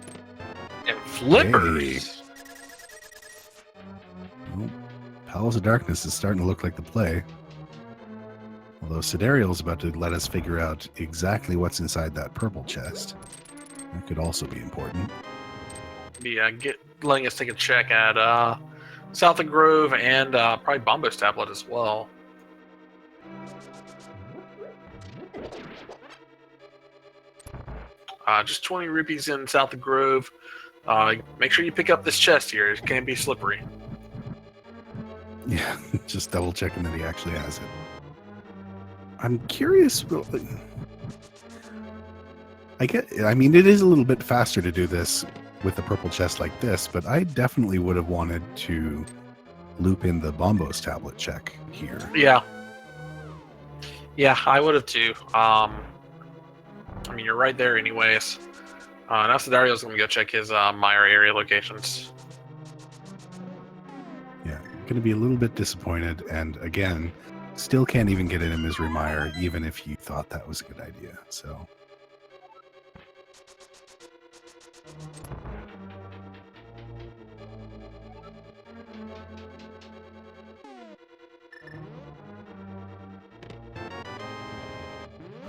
And flippers. Well, Palace of Darkness is starting to look like the play. Although Sydarial is about to let us figure out exactly what's inside that purple chest. That could also be important. Yeah, letting us take a check at South of Grove and probably Bombo's tablet as well. Just 20 rupees in South of Grove. Make sure you pick up this chest here. It can be slippery. Yeah, just double checking that he actually has it. I'm curious. I mean, it is a little bit faster to do this with the purple chest like this, but I definitely would have wanted to loop in the Bombo's tablet check here. Yeah. Yeah, I would have too. I mean, you're right there anyways. Now Sydarial's going to go check his Meyer area locations. Yeah, going to be a little bit disappointed, and again, still can't even get in a Misery Mire, even if you thought that was a good idea, so...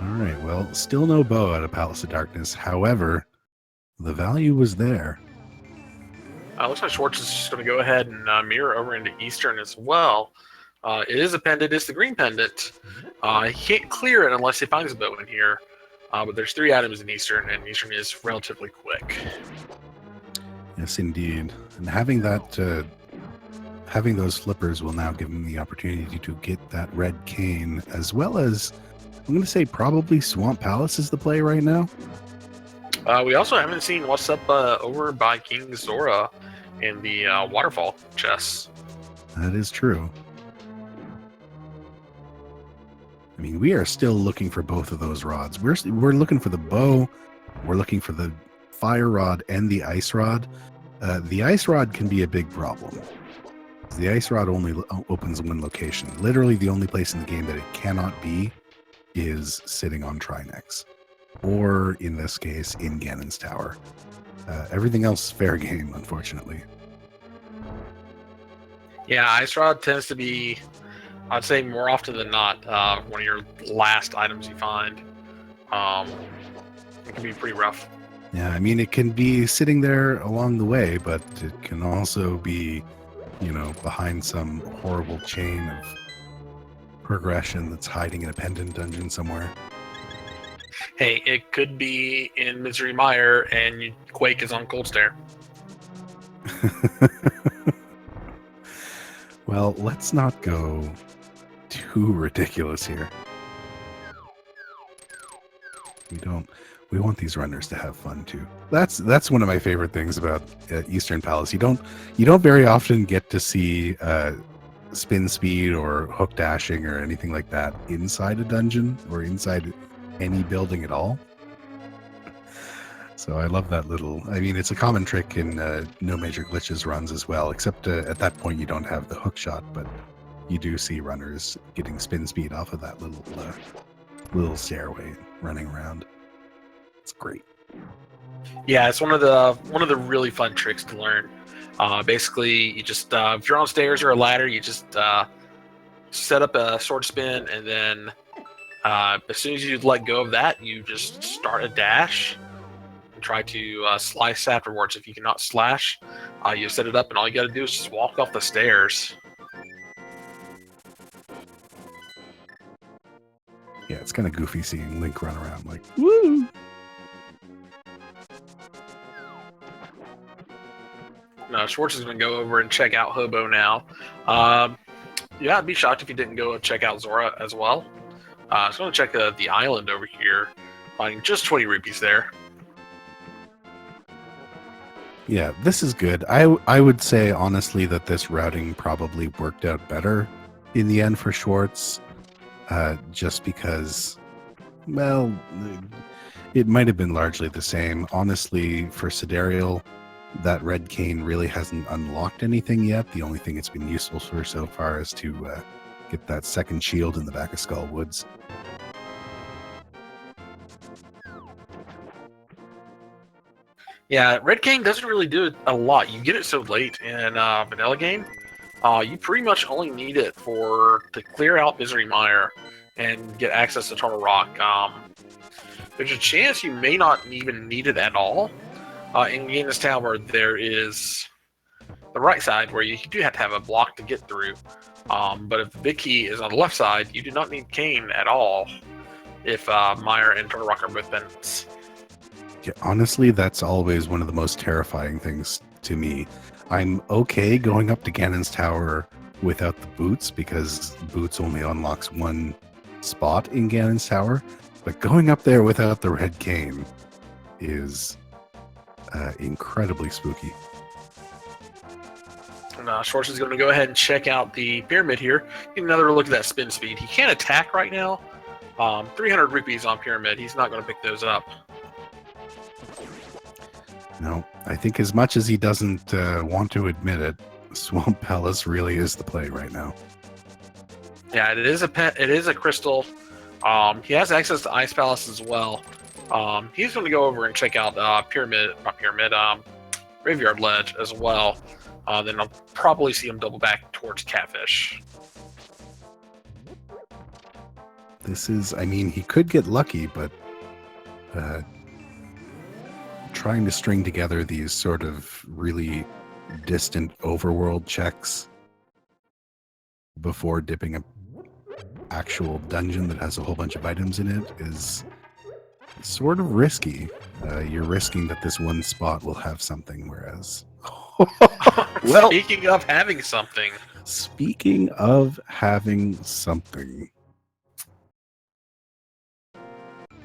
Alright, well, still no bow out of Palace of Darkness. However, the value was there. Looks like Schwartz is just going to go ahead and mirror over into Eastern as well. It is a pendant. It's the green pendant. He can't clear it unless he finds a bow in here. But there's 3 items in Eastern, and Eastern is relatively quick. Yes, indeed. And having that, having those flippers will now give him the opportunity to get that red cane, as well as, I'm going to say probably Swamp Palace is the play right now. We also haven't seen what's up over by King Zora in the waterfall chests. That is true. I mean, we are still looking for both of those rods. We're looking for the bow. We're looking for the fire rod and the ice rod. The ice rod can be a big problem. The ice rod only opens one location. Literally, the only place in the game that it cannot be is sitting on Trinex, or in this case, in Ganon's Tower. Everything else is fair game, unfortunately. Yeah, ice rod tends to be, I'd say more often than not, one of your last items you find. It can be pretty rough. Yeah, I mean, it can be sitting there along the way, but it can also be, you know, behind some horrible chain of progression that's hiding in a pendant dungeon somewhere. Hey, it could be in Misery Mire and Quake is on Cold Stare. Well, let's not go too ridiculous here. We want these runners to have fun too. That's one of my favorite things about Eastern Palace. You don't very often get to see spin speed or hook dashing or anything like that inside a dungeon or inside any building at all. So I love that little, I mean, it's a common trick in No Major Glitches runs as well, except at that point you don't have the hook shot, but you do see runners getting spin speed off of that little stairway running around. It's great. Yeah, it's one of the really fun tricks to learn. Basically, you just if you're on stairs or a ladder, you just set up a sword spin, and then as soon as you let go of that, you just start a dash and try to slice afterwards. If you cannot slash, you set it up, and all you got to do is just walk off the stairs. Yeah, it's kind of goofy seeing Link run around like, woo! Schwartz is going to go over and check out Hobo now. Yeah, I'd be shocked if you didn't go check out Zora as well. I was going to check the island over here, finding just 20 rupees there. Yeah, this is good. I would say honestly that this routing probably worked out better in the end for Schwartz, just because, well, it might have been largely the same. Honestly, for Sydarial, that red cane really hasn't unlocked anything yet. The only thing it's been useful for so far is to get that second shield in the back of Skull Woods. Yeah, Red King doesn't really do it a lot. You get it so late in Vanilla game. You pretty much only need it to clear out Misery Mire and get access to Turtle Rock. There's a chance you may not even need it at all. In Gaines Tower, there is the right side where you do have to have a block to get through. But if the big key is on the left side, you do not need Cane at all if Mire and Turtle Rock are both bent. Yeah, honestly, that's always one of the most terrifying things to me. I'm okay going up to Ganon's Tower without the boots because boots only unlocks one spot in Ganon's Tower, but going up there without the red cane is incredibly spooky. And Schwartz is going to go ahead and check out the pyramid here. Get another look at that spin speed. He can't attack right now. 300 rupees on pyramid. He's not going to pick those up. No, I think as much as he doesn't want to admit it, Swamp Palace really is the play right now. Yeah, it is a crystal. He has access to Ice Palace as well. He's going to go over and check out Graveyard Ledge as well. Then I'll probably see him double back towards Catfish. This is, I mean, he could get lucky, but trying to string together these sort of really distant overworld checks before dipping a actual dungeon that has a whole bunch of items in it is sort of risky. You're risking that this one spot will have something, whereas well, speaking of having something,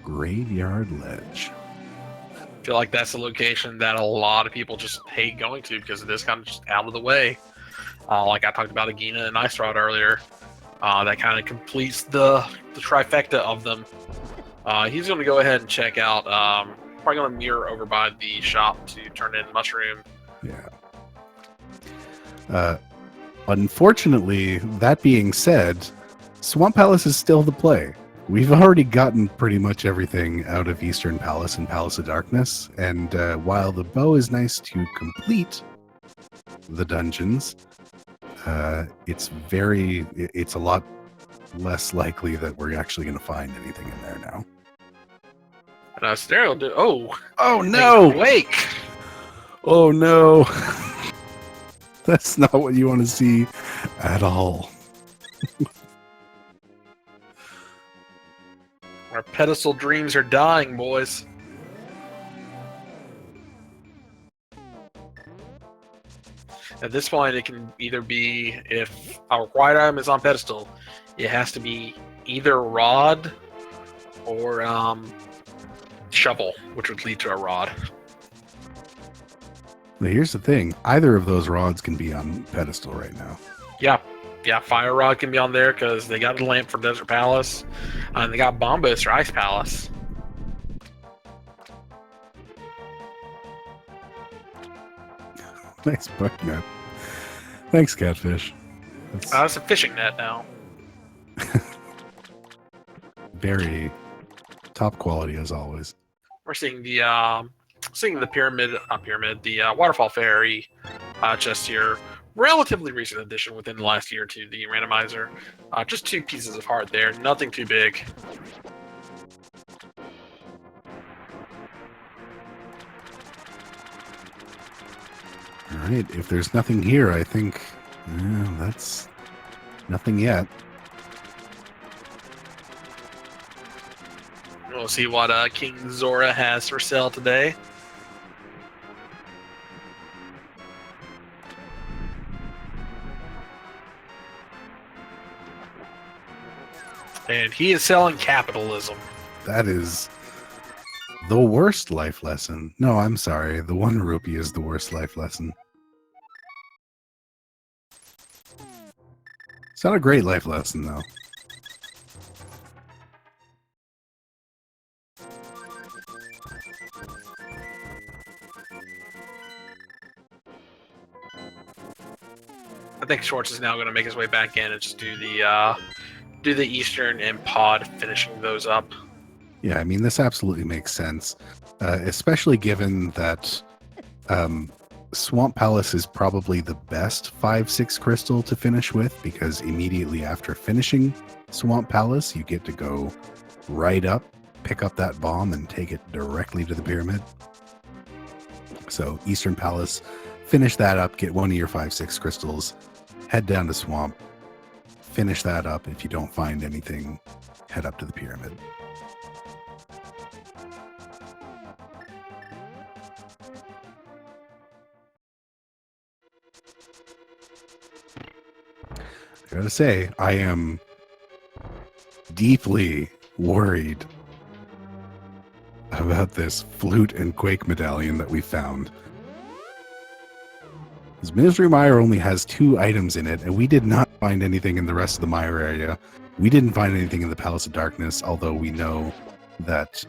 Graveyard Ledge. I feel like that's a location that a lot of people just hate going to because it is kind of just out of the way. Like I talked about Agina and Ice Rod earlier. That kind of completes the trifecta of them. He's going to go ahead and check out. Probably going to mirror over by the shop to turn in Mushroom. Yeah. Unfortunately, that being said, Swamp Palace is still the play. We've already gotten pretty much everything out of Eastern Palace and Palace of Darkness, and while the bow is nice to complete the dungeons, it's a lot less likely that we're actually going to find anything in there now. And Sydarial oh no! Wake! Oh no! That's not what you want to see at all. Our pedestal dreams are dying, boys. At this point, it can either be, if our required item is on pedestal, it has to be either rod or shovel, which would lead to a rod. Now, here's the thing. Either of those rods can be on pedestal right now. Yeah, Fire Rod can be on there because they got a lamp for Desert Palace, and they got Bombos for Ice Palace. Nice bug net. Thanks, Catfish. It's a fishing net now. Very top quality as always. We're seeing the the Waterfall Fairy chest here. Relatively recent addition within the last year to the randomizer. Just 2 pieces of heart there, nothing too big. All right, if there's nothing here, I think that's nothing yet. We'll see what King Zora has for sale today. And he is selling capitalism. That is the worst life lesson. No, I'm sorry. The 1 rupee is the worst life lesson. It's not a great life lesson, though. I think Schwartz is now going to make his way back in and just do the Eastern and Pod, finishing those up. Yeah, I mean, this absolutely makes sense, especially given that Swamp Palace is probably the best 5-6 crystal to finish with, because immediately after finishing Swamp Palace, you get to go right up, pick up that bomb, and take it directly to the pyramid. So Eastern Palace, finish that up, get one of your 5-6 crystals, head down to Swamp, finish that up. If you don't find anything, head up to the pyramid. I gotta say, I am deeply worried about this flute and quake medallion that we found. This Ministry Mire only has 2 items in it, and we did not find anything in the rest of the Mire area. We didn't find anything in the Palace of Darkness, although we know that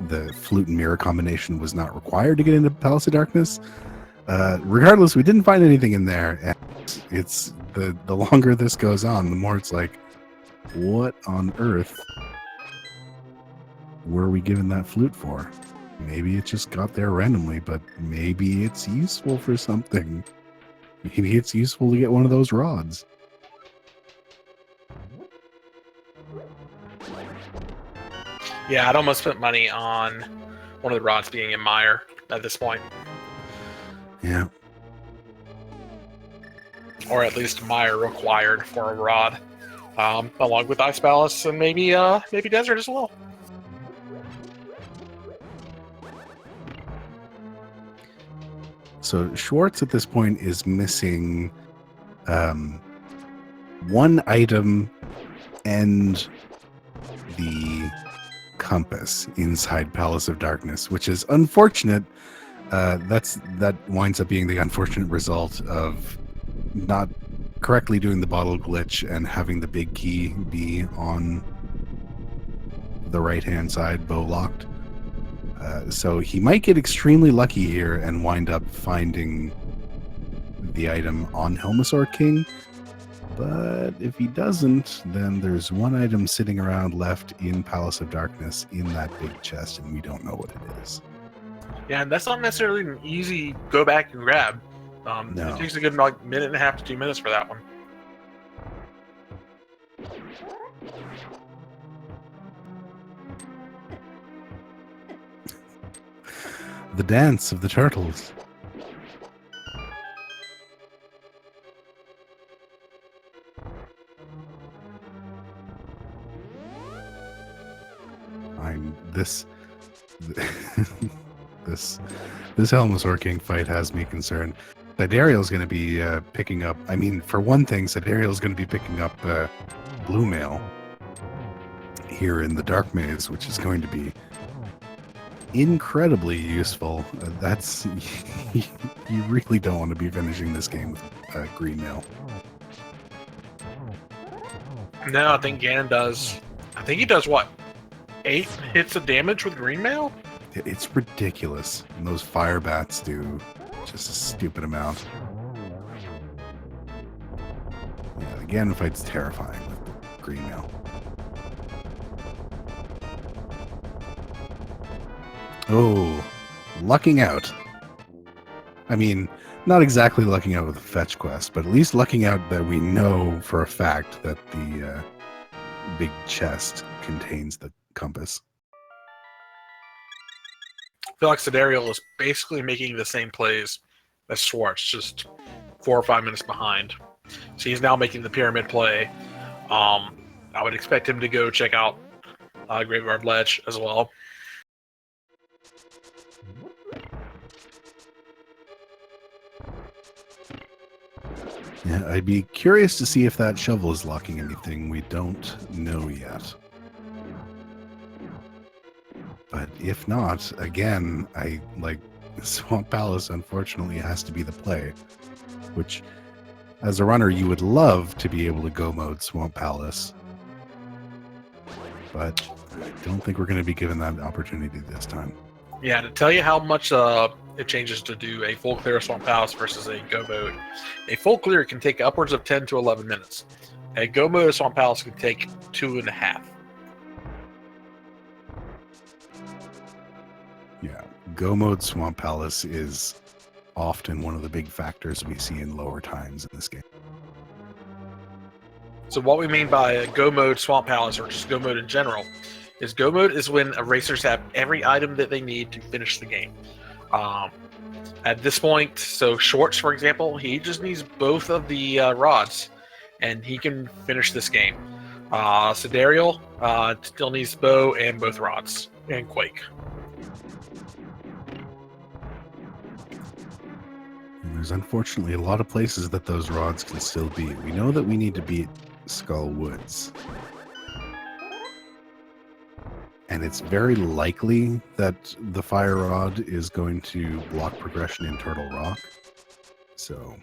the flute and mirror combination was not required to get into Palace of Darkness. Regardless, we didn't find anything in there, and it's the longer this goes on, the more it's like, what on earth were we given that flute for? Maybe it just got there randomly, but maybe it's useful for something. Maybe it's useful to get one of those rods. Yeah, I'd almost put money on one of the rods being in Mire at this point. Yeah. Or at least Mire required for a rod. Along with Ice Palace and maybe Desert as well. So Schwartz at this point is missing 1 item and the compass inside Palace of Darkness, which is unfortunate. That winds up being the unfortunate result of not correctly doing the bottle glitch and having the big key be on the right-hand side, bow locked. So he might get extremely lucky here and wind up finding the item on Helmasaur King. But if he doesn't, then there's 1 item sitting around left in Palace of Darkness in that big chest, and we don't know what it is. Yeah, and that's not necessarily an easy go back and grab. No. It takes a good like 1.5 to 2 minutes for that one. The dance of the turtles. This Helmasaur King fight has me concerned. Sydarial's going to be picking up. I mean, for one thing, Sydarial's going to be picking up Blue Mail here in the Dark Maze, which is going to be incredibly useful. That's you really don't want to be finishing this game with Green Mail. No, I think Ganon does. I think he does what? 8 hits of damage with Green Mail? It's ridiculous. And those fire bats do just a stupid amount. Yeah, the Ganon fight's terrifying with Green Mail. Oh, lucking out. I mean, not exactly lucking out with a fetch quest, but at least lucking out that we know for a fact that the big chest contains the compass. I feel like Sydarial is basically making the same plays as Schwartz, just 4 or 5 minutes behind. So he's now making the pyramid play. I would expect him to go check out Graveyard Ledge as well. Yeah, I'd be curious to see if that shovel is locking anything. We don't know yet. But if not, again, I like Swamp Palace unfortunately has to be the play. Which, as a runner, you would love to be able to go mode Swamp Palace. But I don't think we're going to be given that opportunity this time. Yeah, to tell you how much it changes to do a full clear of Swamp Palace versus a go mode. A full clear can take upwards of 10 to 11 minutes. A go mode of Swamp Palace can take 2.5. Yeah, go mode Swamp Palace is often one of the big factors we see in lower times in this game. So what we mean by a go mode Swamp Palace, or just go mode in general, is go mode is when racers have every item that they need to finish the game. At this point, so Schwartz, for example, he just needs both of the rods, and he can finish this game. Sydarial still needs bow and both rods, and Quake. And there's unfortunately a lot of places that those rods can still be. We know that we need to beat Skull Woods. And it's very likely that the fire rod is going to block progression in Turtle Rock. So,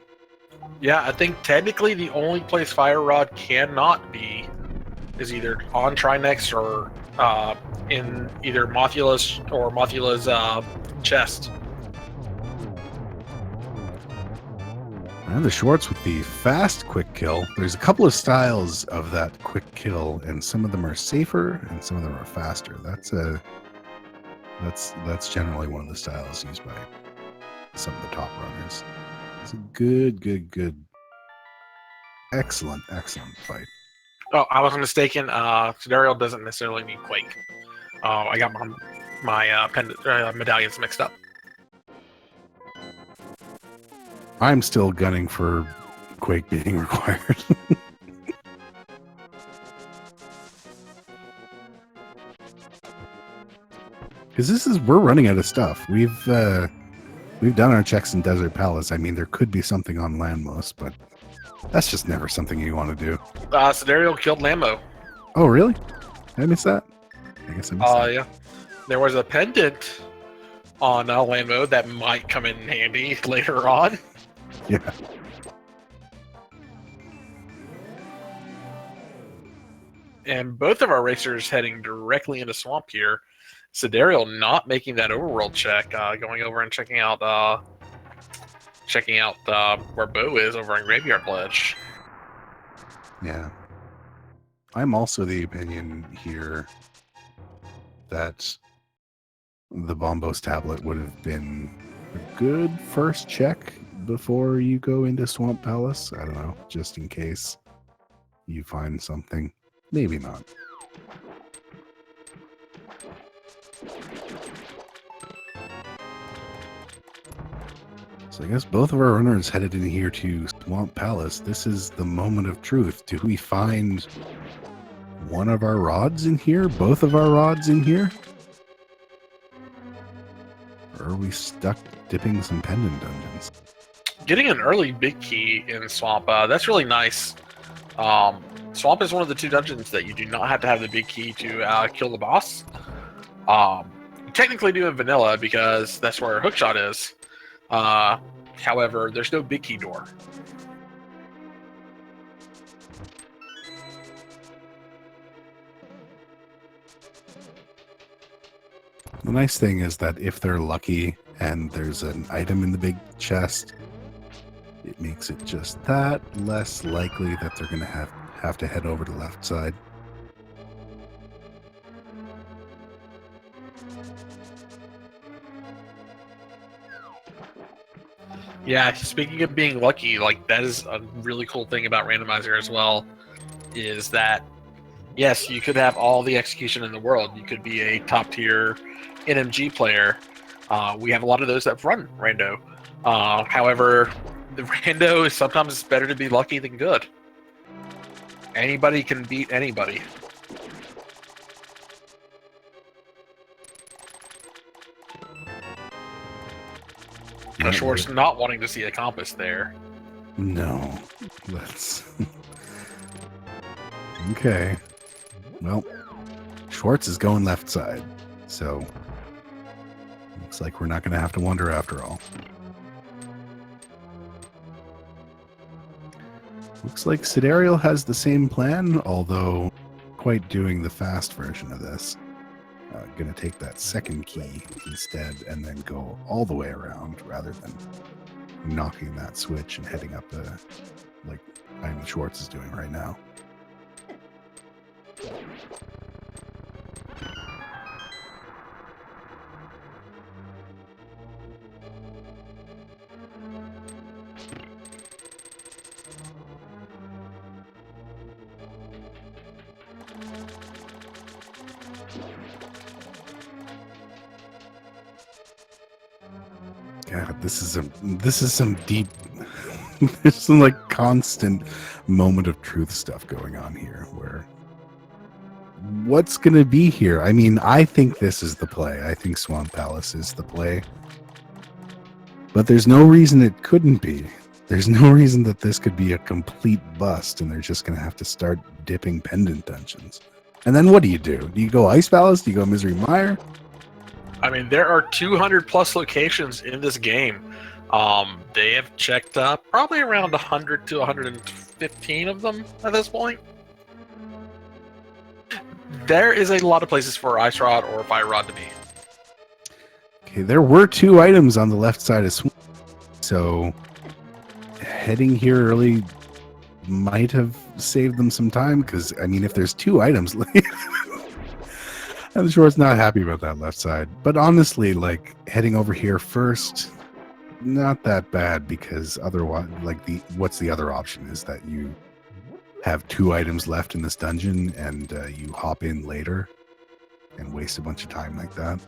Yeah, I think technically the only place fire rod cannot be is either on Trinex or in either Mothula's chest. and the Schwartz with the fast quick kill. There's a couple of styles of that quick kill, and some of them are safer and some of them are faster. That's generally one of the styles used by some of the top runners. It's a good, excellent fight. Oh, I wasn't mistaken. Sydarial doesn't necessarily need Quake. I got my medallions mixed up. I'm still gunning for Quake being required. Because we're running out of stuff. We've done our checks in Desert Palace. I mean, there could be something on Landmost, but that's just never something you want to do. Sydarial killed Lambo. Oh, really? Did I miss that? I guess I missed that. Yeah. There was a pendant on Lambo that might come in handy later on. Yeah. And both of our racers heading directly into Swamp here. Sydarial not making that overworld check, going over and checking out where Bo is over in Graveyard Ledge. Yeah. I'm also the opinion here that the Bombos tablet would have been a good first check before you go into Swamp Palace. I don't know, just in case you find something. Maybe not. So I guess both of our runners headed in here to Swamp Palace. This is the moment of truth. Do we find one of our rods in here? Both of our rods in here? Or are we stuck dipping some pendant dungeons? Getting an early big key in Swamp, that's really nice. Swamp is one of the two dungeons that you do not have to have the big key to kill the boss. You technically do in vanilla because that's where Hookshot is. However, there's no big key door. The nice thing is that if they're lucky and there's an item in the big chest, it makes it just that less likely that they're going to have to head over to the left side. Yeah, speaking of being lucky, like that is a really cool thing about Randomizer as well, is that yes, you could have all the execution in the world. You could be a top tier NMG player. We have a lot of those that run Rando. However, the Rando is sometimes it's better to be lucky than good. Anybody can beat anybody. Schwartz not wanting to see a compass there. No. Let's... Okay. Well, Schwartz is going left side. So, looks like we're not going to have to wonder after all. Looks like Sydarial has the same plan, although quite doing the fast version of this. Gonna take that second key instead and then go all the way around rather than knocking that switch and heading up the, like I am Schwartz is doing right now. God, this is some deep there's some like constant moment of truth stuff going on here where what's gonna be here? I mean, I think this is the play. I think Swamp Palace is the play. But there's no reason it couldn't be. There's no reason that this could be a complete bust and they're just gonna have to start dipping pendant dungeons. And then what do? Do you go Ice Palace? Do you go Misery Mire? I mean, there are 200 plus locations in this game. They have checked probably around 100 to 115 of them at this point. There is a lot of places for Ice Rod or Fire Rod to be. Okay, there were 2 items on the left side of Swamp, so heading here early might have saved them some time, because, I mean, if there's 2 items... I'm sure it's not happy about that left side. But honestly, like, heading over here first, not that bad, because otherwise, like, what's the other option is that you have 2 items left in this dungeon and you hop in later and waste a bunch of time like that.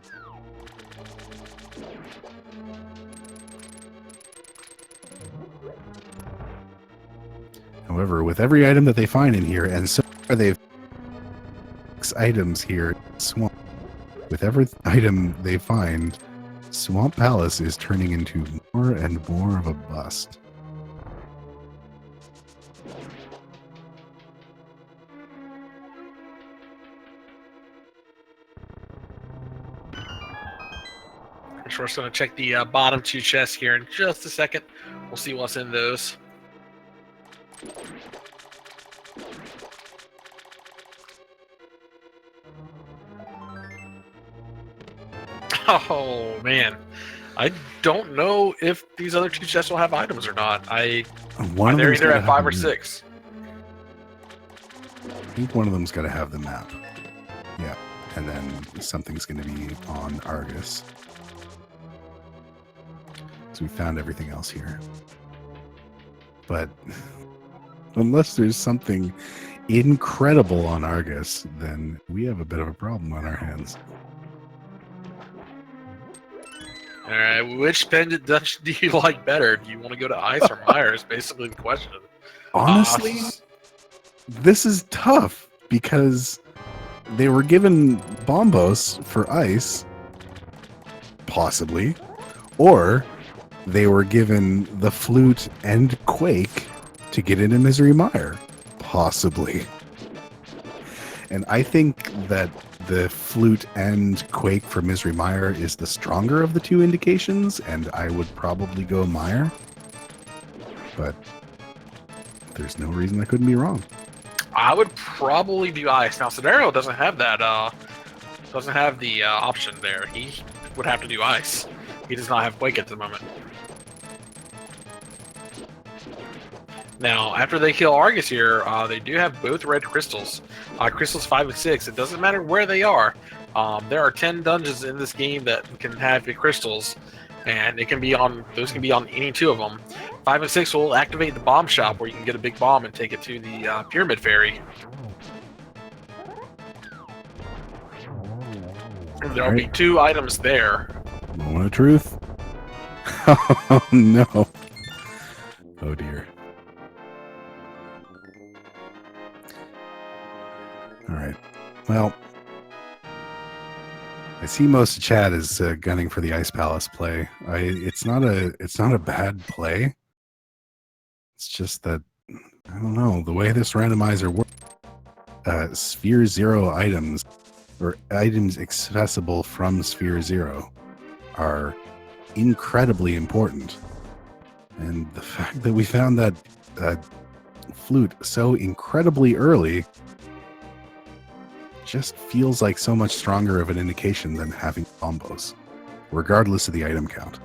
However, with every item that they find in here, and so far they've 6 items here, Swamp. With every item they find, Swamp Palace is turning into more and more of a bust. I'm sure we're going to check the bottom 2 chests here in just a second. We'll see what's in those. Oh man, I don't know if these other 2 chests will have items or not. They're either at 5 or 6. I think one of them's got to have the map. Yeah, and then something's going to be on Argus. So we found everything else here. But unless there's something incredible on Argus, then we have a bit of a problem on our hands. Alright, which pendant dungeon do you like better? Do you want to go to Ice or Mire is basically the question. Honestly, this is tough because they were given Bombos for Ice, possibly, or they were given the Flute and Quake to get into Misery Mire, possibly. And I think that the Flute and Quake for Misery Mire is the stronger of the 2 indications, and I would probably go Mire. But there's no reason I couldn't be wrong. I would probably do Ice. Now, Sydarial doesn't have that, doesn't have the option there. He would have to do Ice. He does not have Quake at the moment. Now, after they kill Argus here, they do have both red crystals. Crystals 5 and 6. It doesn't matter where they are. There are 10 dungeons in this game that can have the crystals, and it can be on those can be on any 2 of them. 5 and 6 will activate the bomb shop, where you can get a big bomb and take it to the Pyramid Fairy. And there'll be 2 items there. Moment of truth. Oh no. Oh dear. All right. Well, I see most of chat is gunning for the Ice Palace play. It's not a bad play. It's just that, I don't know, the way this randomizer works, Sphere Zero items, or items accessible from Sphere Zero, are incredibly important. And the fact that we found that flute so incredibly early just feels like so much stronger of an indication than having bombos, regardless of the item count.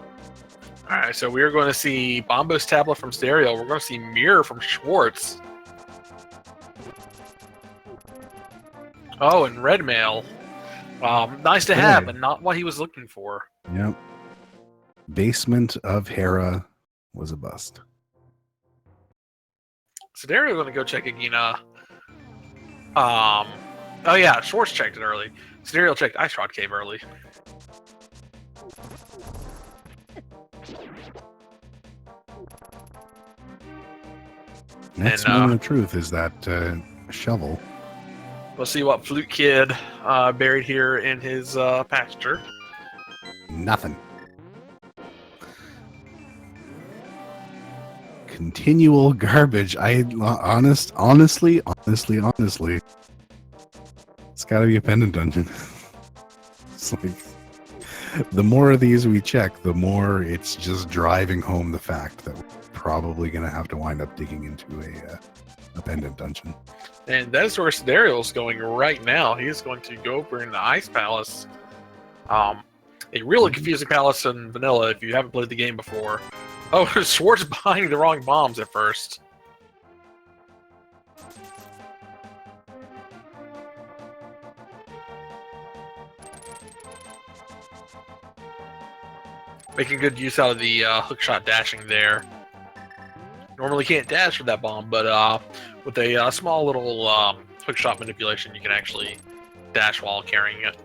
All right, so we're going to see Bombo's tablet from Sydarial. We're going to see Mirror from Schwartz. Oh, and Red Mail. Nice to have, but not what he was looking for. Yep. Basement of Hera was a bust. Sydarial going to go check Agina. Oh yeah, Schwartz checked it early. Sydarial checked Ice Rod Cave early. Next moment of truth is that shovel. We'll see what Flute Kid buried here in his pasture. Nothing. Continual garbage. Honestly, it's got to be a pendant dungeon. It's like, the more of these we check, the more it's just driving home the fact that we're probably going to have to wind up digging into a pendant dungeon. And that is where Sydarial's going right now. He is going to go over in the Ice Palace. A really confusing palace in vanilla if you haven't played the game before. Oh, Schwartz buying the wrong bombs at first. Making good use out of the hookshot dashing there. Normally can't dash with that bomb, but with a small little hookshot manipulation, you can actually dash while carrying it.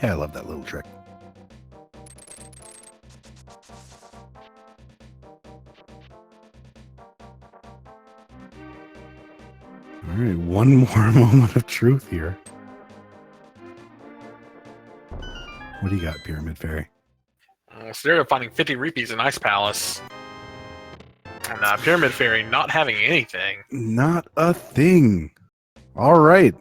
Yeah, I love that little trick. All right, one more moment of truth here. What do you got, Pyramid Fairy? Sydarial finding 50 rupees in Ice Palace. And Pyramid Fairy not having anything. Not a thing. All right.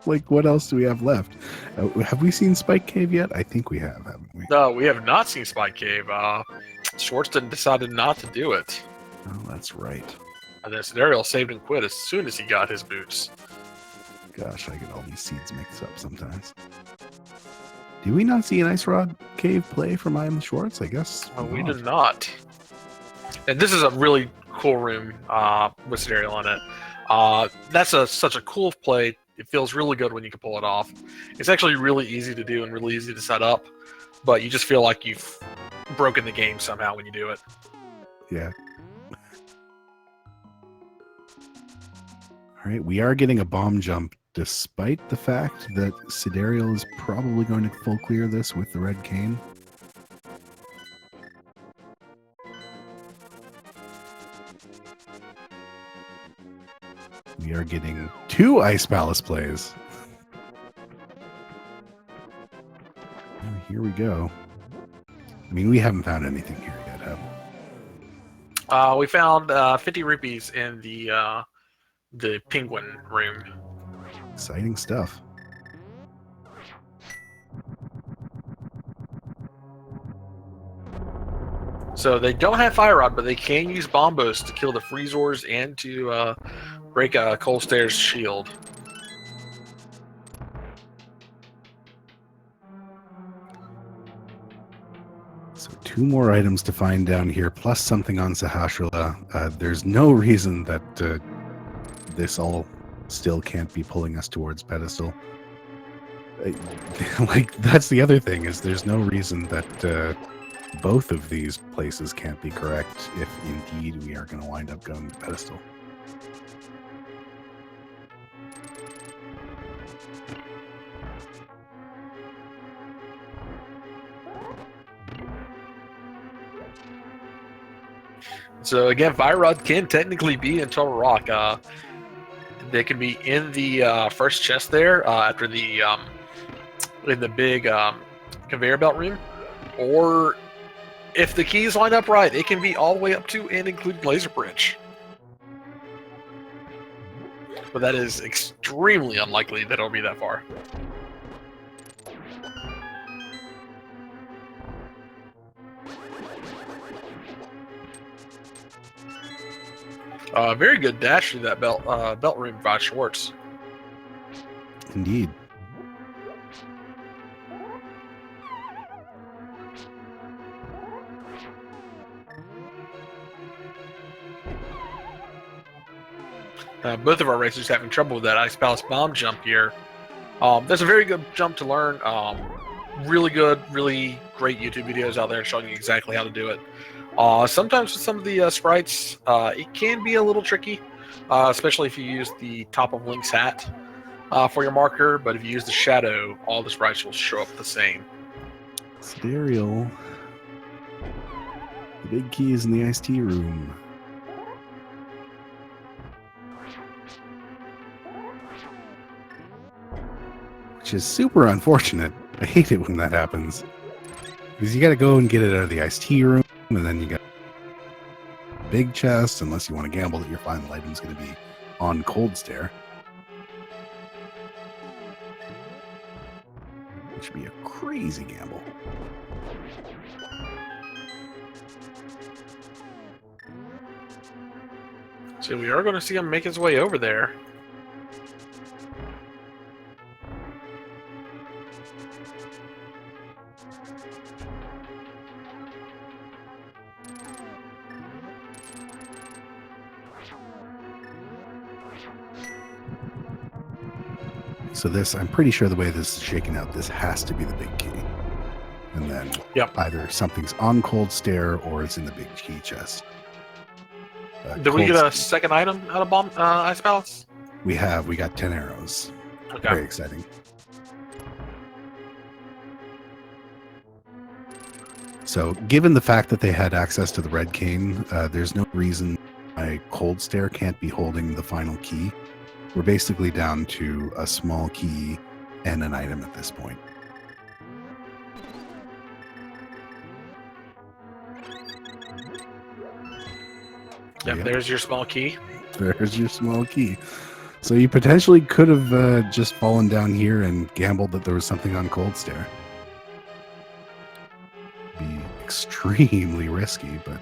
Like, what else do we have left? Have we seen Spike Cave yet? I think we have, haven't we? No, we have not seen Spike Cave. Schwartz decided not to do it. Oh, that's right. And then Sydarial saved and quit as soon as he got his boots. Gosh, I get all these seeds mixed up sometimes. Did we not see an Ice Rod Cave play from iamtheschwarz? I guess. Oh, we did not. And this is a really cool room with Sydarial on it. That's such a cool play. It feels really good when you can pull it off. It's actually really easy to do and really easy to set up, but you just feel like you've broken the game somehow when you do it. Yeah. All right, we are getting a bomb jump despite the fact that Sydarial is probably going to full clear this with the red cane. We are getting 2 Ice Palace plays. Oh, here we go. I mean, we haven't found anything here yet, have we? We found 50 rupees in the penguin room. Exciting stuff. So they don't have Fire Rod, but they can use bombos to kill the Freezors and to break Colstairs' shield. So 2 more items to find down here, plus something on Sahasrahla. There's no reason that this all still can't be pulling us towards pedestal. Like, that's the other thing, is there's no reason that both of these places can't be correct if indeed we are going to wind up going to pedestal. So again, Fire Rod can technically be in Total Rock. They can be in the first chest there after the in the big conveyor belt room, or if the keys line up right, it can be all the way up to and including Laser Bridge. But that is extremely unlikely that it'll be that far. Very good dash through that belt room by Schwartz. Indeed. Both of our racers having trouble with that Ice Palace bomb jump here. That's a very good jump to learn. Really good, really great YouTube videos out there showing you exactly how to do it. Sometimes with some of the sprites, it can be a little tricky, especially if you use the top of Link's hat for your marker, but if you use the shadow, all the sprites will show up the same. Sydarial. The big key is in the iced tea room. Which is super unfortunate. I hate it when that happens. Because you gotta go and get it out of the iced tea room, and then you got a big chest, unless you want to gamble that your final item's gonna be on Cold Stare. Which would be a crazy gamble. So we are going to see him make his way over there. So this, I'm pretty sure the way this is shaking out, this has to be the big key. And then either something's on Cold Stare or it's in the big key chest. Did we get a second item out of Bomb Ice Palace? We got 10 arrows. Okay. Very exciting. So given the fact that they had access to the red cane, there's no reason why Cold Stare can't be holding the final key. We're basically down to a small key and an item at this point. Yep, there's your small key. There's your small key. So you potentially could have just fallen down here and gambled that there was something on Cold Stare. Be extremely risky, but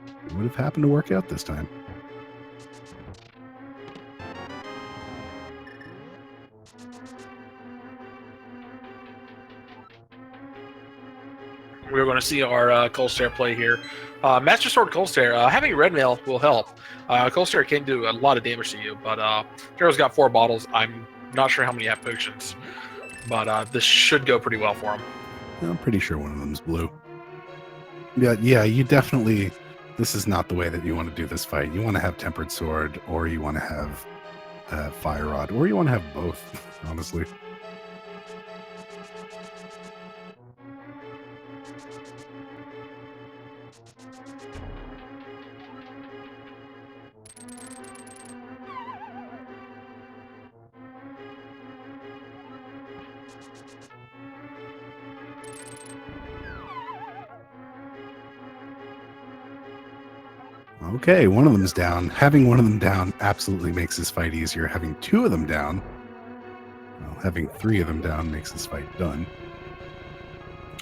it would have happened to work out this time. We're going to see our Cold Stare play here. Master Sword Cold Stare, having red mail will help. Cold Stare can do a lot of damage to you, but Hero's got 4 bottles. I'm not sure how many have potions, but this should go pretty well for him. I'm pretty sure one of them's blue. Yeah, you definitely... This is not the way that you want to do this fight. You want to have Tempered Sword, or you want to have Fire Rod, or you want to have both, honestly. Okay, one of them's down. Having one of them down absolutely makes this fight easier. Having 2 of them down, well, having 3 of them down makes this fight done.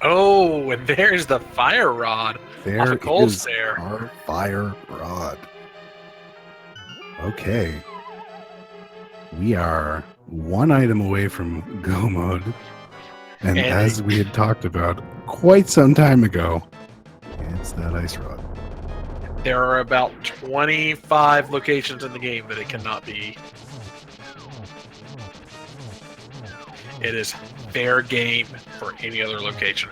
Oh, and there's the Fire Rod. There Cold is Stare. our Fire Rod. Okay. We are 1 item away from go mode. And as we had talked about quite some time ago, it's that Ice Rod. There are about 25 locations in the game that it cannot be. It is fair game for any other location.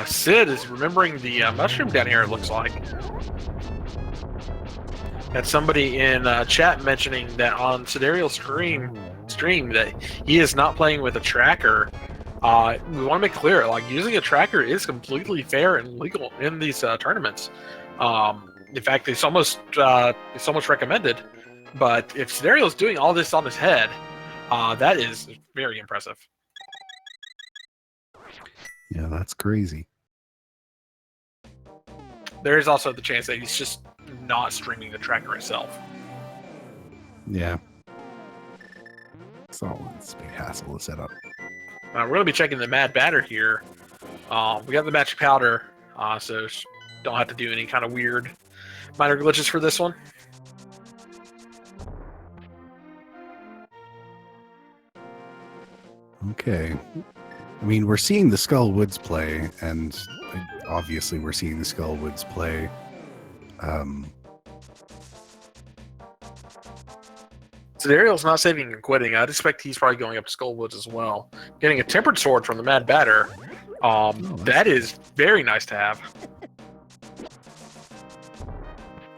Sid is remembering the mushroom down here, it looks like. Had somebody in chat mentioning that on Sydarial's stream that he is not playing with a tracker We want to make clear, like, using a tracker is completely fair and legal in these tournaments. In fact, it's almost recommended. But if Sydarial's doing all this on his head, that is very impressive. Yeah, that's crazy. There is also the chance that he's just not streaming the tracker itself. Yeah. It's a big hassle to set up. We're going to be checking the Mad Batter here. We got the Magic Powder, so don't have to do any kind of weird minor glitches for this one. Okay. I mean, we're seeing the Skull Woods play, and obviously we're seeing the Skull Woods play. Sydarial's not saving and quitting. I'd expect he's probably going up to Skullwoods as well. Getting a Tempered Sword from the Mad Batter. That is very nice to have.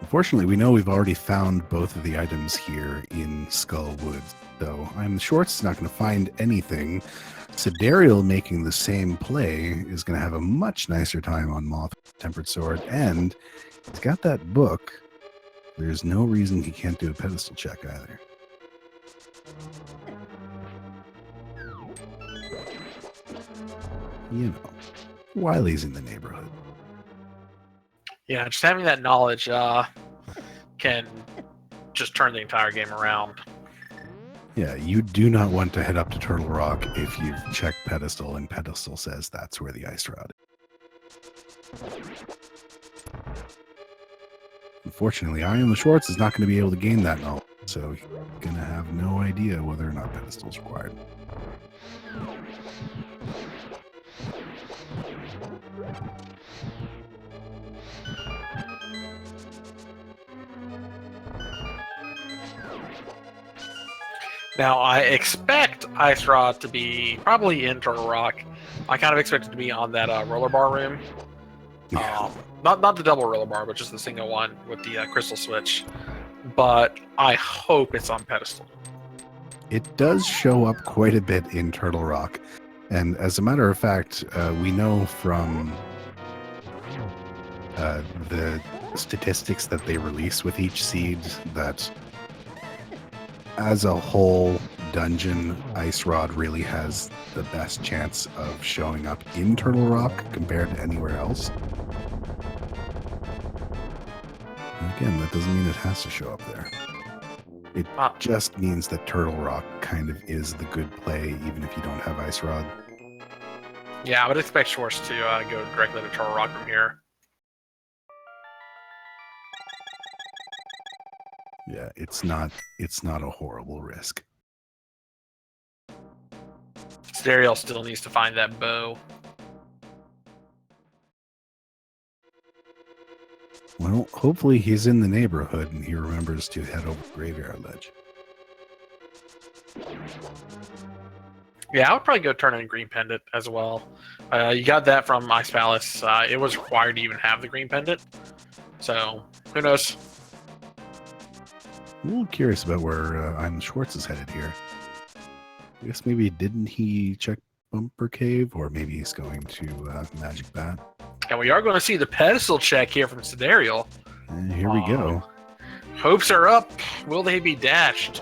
Unfortunately, we know we've already found both of the items here in Skull Woods, so iamtheschwarz is not going to find anything. Sydarial making the same play is going to have a much nicer time on Moth Tempered Sword, and he's got that book. There's no reason he can't do a pedestal check either. You know, Wiley's in the neighborhood. Yeah, just having that knowledge can just turn the entire game around. Yeah, you do not want to head up to Turtle Rock if you've checked Pedestal and Pedestal says that's where the ice rod is. Unfortunately, iamtheschwarz is not going to be able to gain that knowledge, so he's going to have no idea whether or not Pedestal is required. Now, I expect Ice Rod to be probably in Turtle Rock. I kind of expect it to be on that roller bar room. Yeah. Not the double roller bar, but just the single one with the crystal switch. But I hope it's on Pedestal. It does show up quite a bit in Turtle Rock. And as a matter of fact, we know from the statistics that they release with each seed that as a whole dungeon, Ice Rod really has the best chance of showing up in Turtle Rock compared to anywhere else. And again, that doesn't mean it has to show up there. It just means that Turtle Rock kind of is the good play, even if you don't have Ice Rod. Yeah, I would expect Schwarz to go directly to Turtle Rock from here. Yeah, it's not a horrible risk. Sydarial still needs to find that bow. Well, hopefully he's in the neighborhood and he remembers to head over the Graveyard Ledge. Yeah, I would probably go turn in Green Pendant as well. You got that from Ice Palace. It was required to even have the Green Pendant. So, who knows? I'm a little curious about where iamtheschwarz is headed here. I guess maybe didn't he check Bumper Cave, or maybe he's going to Magic Bat. And we are going to see the pedestal check here from Sydarial. And here we go. Hopes are up. Will they be dashed?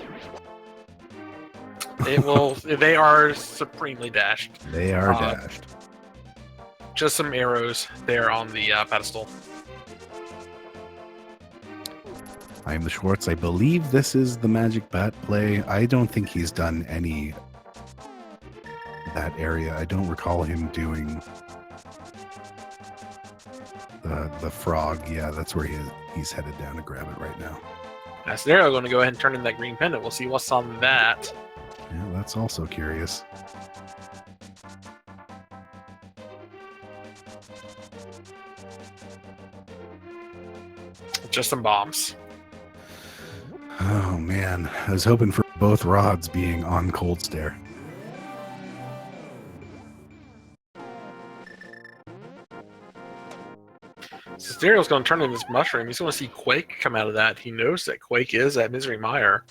It will. They are supremely dashed. They are dashed. Just some arrows there on the pedestal. iamtheschwarz, I believe this is the Magic Bat play. I don't think he's done any that area. I don't recall him doing the frog. Yeah, that's where he's headed down to grab it right now. Sydarial going to go ahead and turn in that green pendant. We'll see what's on that. Yeah, that's also curious. Just some bombs. Oh man, I was hoping for both rods being on Cold Stare. Sydarial's going to turn in this mushroom. He's going to see Quake come out of that. He knows that Quake is at Misery Mire.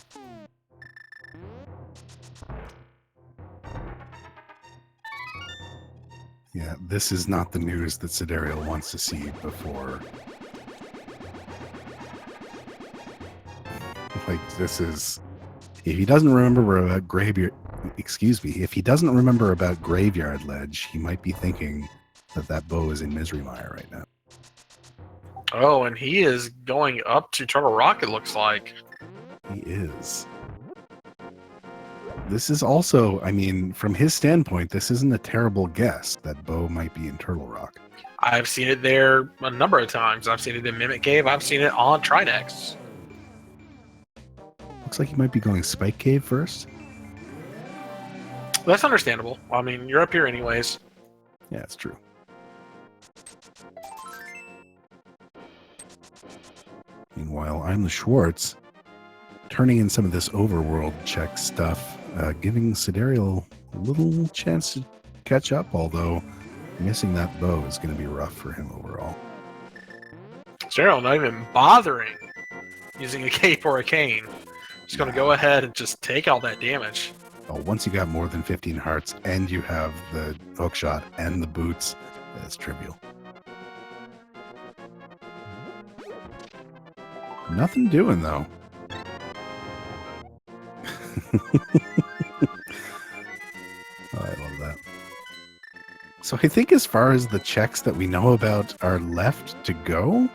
this is not the news that Sydarial wants to see before. Like, this is... If he doesn't remember about Graveyard... Excuse me. If he doesn't remember about Graveyard Ledge, he might be thinking that that bow is in Misery Mire right now. Oh, and he is going up to Turtle Rock, it looks like. He is. This is also, I mean, from his standpoint, this isn't a terrible guess that bow might be in Turtle Rock. I've seen it there a number of times. I've seen it in Mimic Cave. I've seen it on Trinex. Looks like he might be going Spike Cave first. That's understandable. I mean, you're up here anyways. Yeah, it's true. Meanwhile, I'm the Schwarz, turning in some of this overworld check stuff, giving Sydarial a little chance to catch up, although missing that bow is going to be rough for him overall. Sydarial not even bothering using a cape or a cane. Just going to go ahead and just take all that damage. Well, once you got more than 15 hearts and you have the hookshot and the boots, it's trivial. Nothing doing, though. Oh, I love that. So I think as far as the checks that we know about are left to go,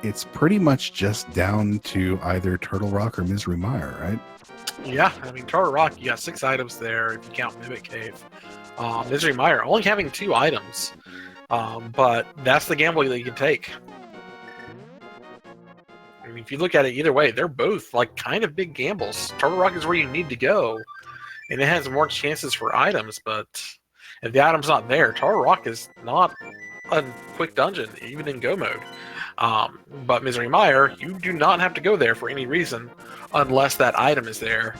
it's pretty much just down to either Turtle Rock or Misery Mire, right? Yeah, I mean, Turtle Rock, you got 6 items there if you count Mimic Cave. Misery Mire only having 2 items. But that's the gamble that you can take. I mean, if you look at it either way, they're both like kind of big gambles. Turtle Rock is where you need to go, and it has more chances for items. But if the item's not there, Turtle Rock is not a quick dungeon, even in go mode. But Misery Mire, you do not have to go there for any reason unless that item is there,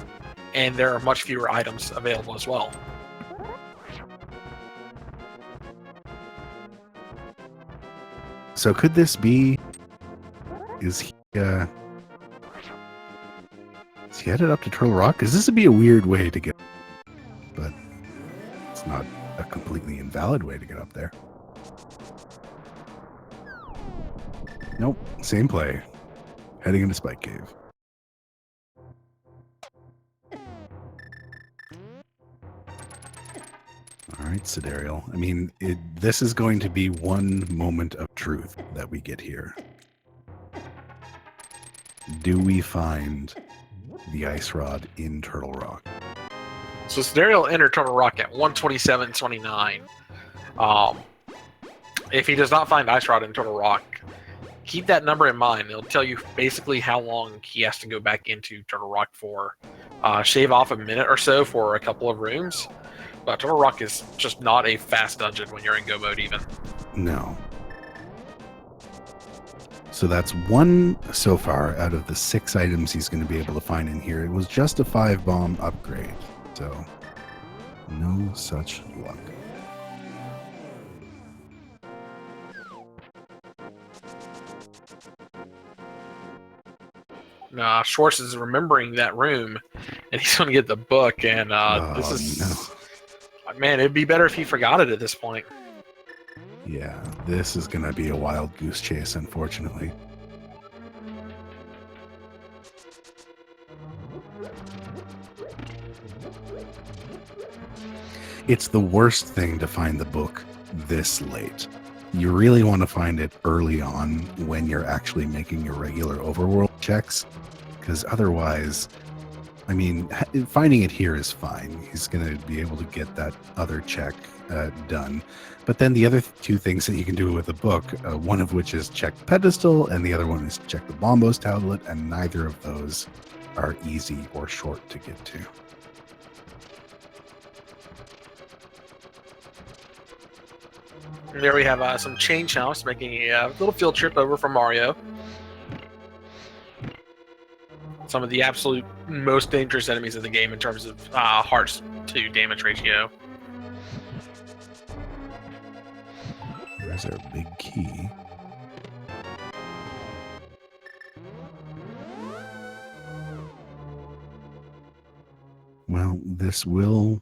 and there are much fewer items available as well. So could this be... Is he headed up to Turtle Rock? Because this would be a weird way to get... But it's not a completely invalid way to get up there. Nope, same play. Heading into Spike Cave. All right, Sydarial. I mean, this is going to be one moment of truth that we get here. Do we find the Ice Rod in Turtle Rock? So Sydarial entered Turtle Rock at 127.29. If he does not find Ice Rod in Turtle Rock, keep that number in mind. It'll tell you basically how long he has to go back into Turtle Rock for. Shave off a minute or so for a couple of rooms. But Turtle Rock is just not a fast dungeon when you're in go mode even. No. So that's one so far out of the 6 items he's going to be able to find in here. It was just a 5-bomb upgrade. So no such luck. Schwarz is remembering that room, and he's going to get the book. And this is... No. Man, it'd be better if he forgot it at this point. Yeah, this is going to be a wild goose chase, unfortunately. It's the worst thing to find the book this late. You really want to find it early on when you're actually making your regular overworld checks, because otherwise... I mean, finding it here is fine. He's going to be able to get that other check done. But then the other 2 things that you can do with the book, one of which is check the pedestal, and the other one is check the Bombos tablet, and neither of those are easy or short to get to. There we have some chain chomps making a little field trip over from Mario. Some of the absolute most dangerous enemies in the game in terms of hearts to damage ratio. There's our big key. Well, this will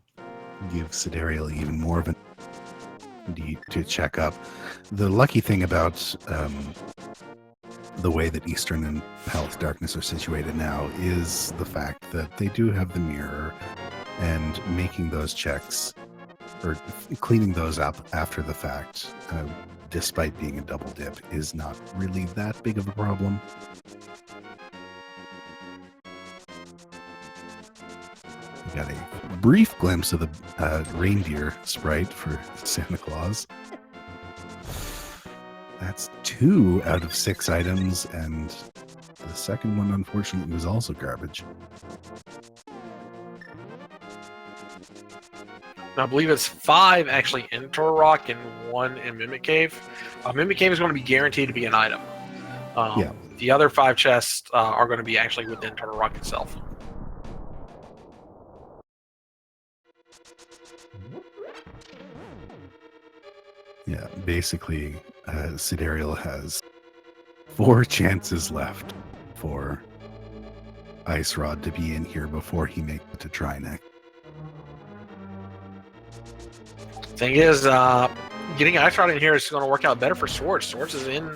give Sydarial even more of a need to check up. The lucky thing about the way that Eastern and Palace Darkness are situated now is the fact that they do have the mirror, and making those checks or cleaning those up after the fact, despite being a double dip, is not really that big of a problem. We got a brief glimpse of the reindeer sprite for Santa Claus. That's 2 out of 6 items, and the second one, unfortunately, was also garbage. I believe it's 5 actually in Tor Rock and 1 in Mimic Cave. Mimic Cave is going to be guaranteed to be an item. Yeah. The other 5 chests are going to be actually within Tor Rock itself. Yeah, basically, Sydarial has 4 chances left for Ice Rod to be in here before he makes it to Trinex. Thing is, getting Ice Rod in here is going to work out better for Swartz. Swartz is in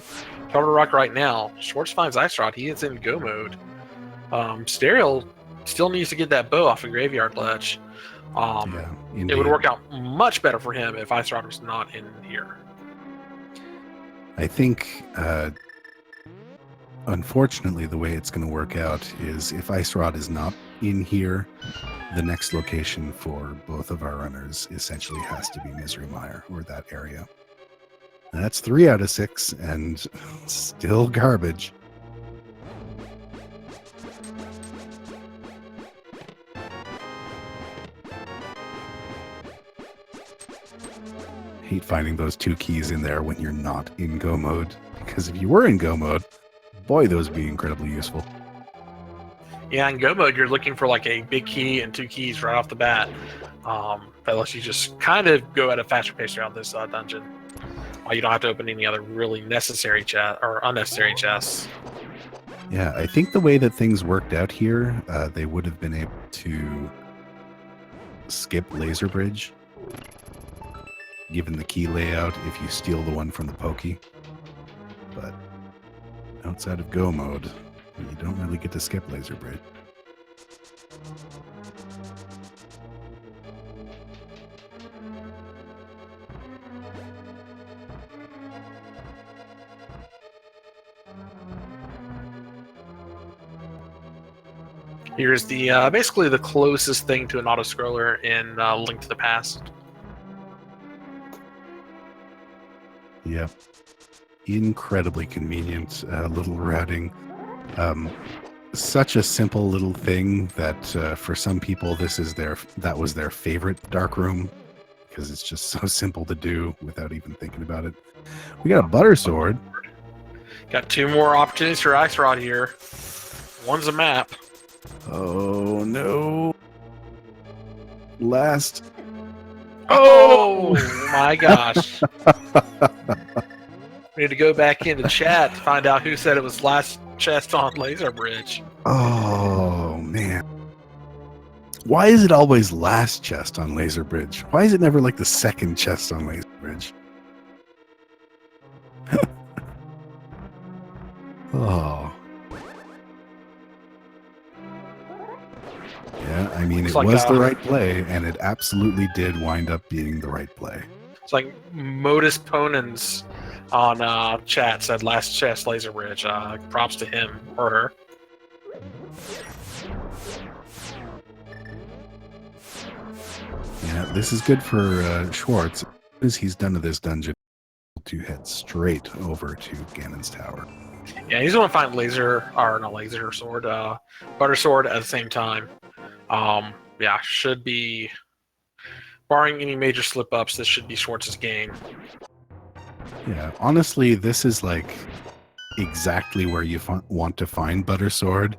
Total Rock right now. Swartz finds Ice Rod. He is in go mode. Sydarial still needs to get that bow off the Graveyard Ledge. Yeah, it would work out much better for him if Ice Rod was not in here. I think, unfortunately, the way it's going to work out is if Ice Rod is not in here, the next location for both of our runners essentially has to be Misery Mire, or that area. And that's 3 out of 6, and still garbage. Hate finding those 2 keys in there when you're not in go mode, because if you were in go mode, boy, those would be incredibly useful. Yeah, in go mode, you're looking for like a big key and 2 keys right off the bat. That lets you just kind of go at a faster pace throughout this dungeon. You don't have to open any other really necessary chest or unnecessary chests. Yeah, I think the way that things worked out here, they would have been able to skip Laser Bridge, given the key layout, if you steal the one from the Pokey. But outside of go mode, you don't really get to skip Laser Bridge. Here's the basically the closest thing to an auto-scroller in Link to the Past. Yep. Incredibly convenient little routing. Such a simple little thing that for some people that was their favorite dark room, because it's just so simple to do without even thinking about it. We got a butter sword. Got 2 more opportunities for Ice Rod here. One's a map. Oh no. Last. Oh my gosh. We need to go back into chat to find out who said it was last chest on Laser Bridge. Oh man. Why is it always last chest on Laser Bridge? Why is it never like the second chest on Laser Bridge? Oh. Yeah, I mean, it was the right play, and it absolutely did wind up being the right play. It's like Modus Ponens on chat said last chest Laser Bridge. Props to him or her. Yeah, this is good for Schwartz, as he's done to this dungeon, to head straight over to Ganon's Tower. Yeah, he's going to find Butter Sword at the same time. Yeah, should be, barring any major slip-ups, this should be Schwartz's game. Yeah, honestly, this is like exactly where you want to find Butter Sword,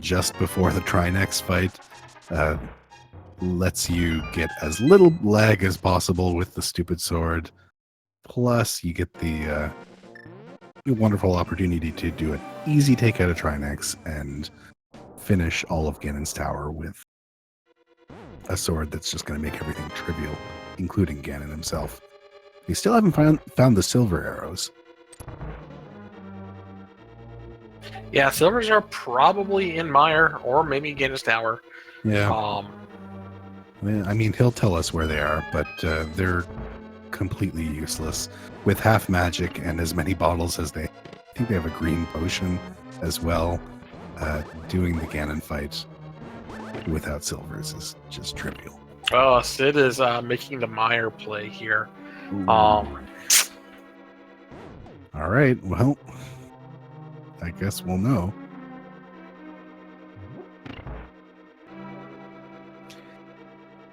just before the Trinex fight. Lets you get as little lag as possible with the stupid sword. Plus, you get the wonderful opportunity to do an easy take out of Trinex and finish all of Ganon's Tower with a sword that's just going to make everything trivial, including Ganon himself. We still haven't found the silver arrows. Yeah, silvers are probably in Mire or maybe Ganon's Tower. Yeah. I mean, he'll tell us where they are, but they're completely useless. With half magic and as many bottles as I think they have a green potion as well. Doing the Ganon fight without silvers is just trivial. Oh, Sid is making the Mire play here. All right, well, I guess we'll know.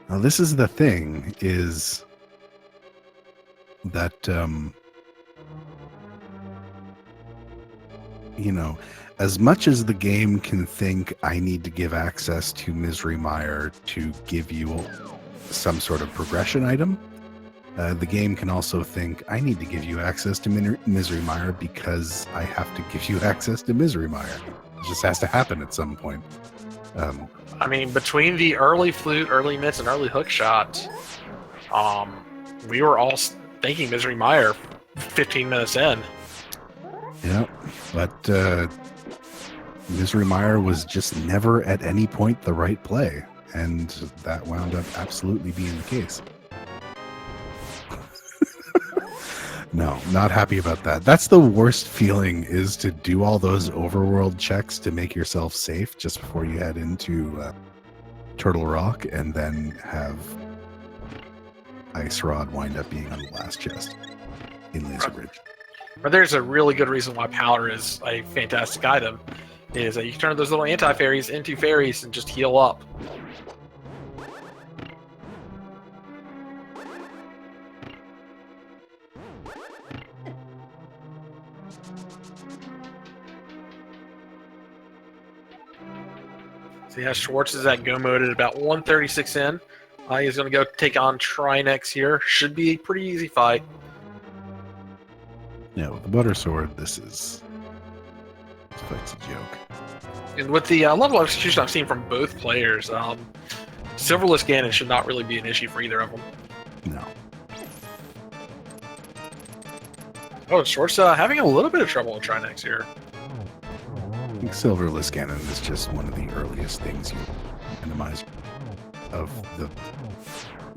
Now, this is the thing, is that, you know, as much as the game can think I need to give access to Misery Mire to give you some sort of progression item, the game can also think I need to give you access to Misery Mire because I have to give you access to Misery Mire. It just has to happen at some point. I mean, between the early flute, early miss, and early hook shot, we were all thinking Misery Mire 15 minutes in. Yeah, but Misery Mire was just never at any point the right play, and that wound up absolutely being the case. No, not happy about that. That's the worst feeling, is to do all those overworld checks to make yourself safe just before you head into Turtle Rock, and then have Ice Rod wind up being on the last chest in Laser Bridge. But there's a really good reason why Powder is a fantastic item, is that you can turn those little anti-fairies into fairies and just heal up. So yeah, Schwartz is at go mode at about 136 in. He's going to go take on Trinex here. Should be a pretty easy fight. Yeah, with the Butter Sword, this fight's a joke. And with the level of execution I've seen from both players, Silverless Ganon should not really be an issue for either of them. No. Oh, Schwartz having a little bit of trouble with Trinex here. I think Silverless Ganon is just one of the earliest things you randomize of the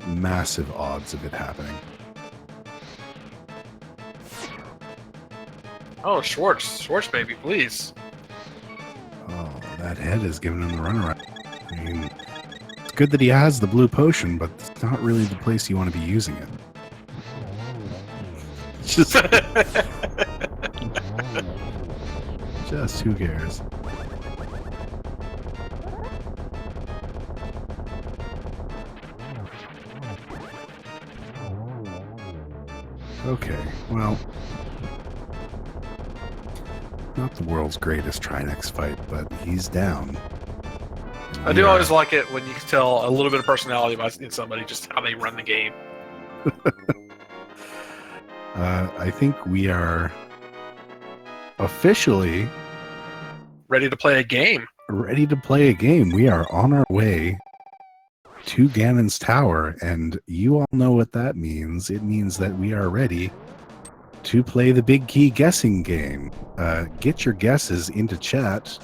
massive odds of it happening. Oh, Schwartz, baby, please. Oh, that head is giving him the runaround. I mean, it's good that he has the blue potion, but it's not really the place you want to be using it. Just who cares? Okay, well, not the world's greatest Trinex fight, but he's down. I do always like it when you can tell a little bit of personality in somebody, just how they run the game. I think we are officially ready to play a game. We are on our way to Ganon's Tower, and you all know what that means. It means that we are ready to play the big key guessing game. Get your guesses into chat.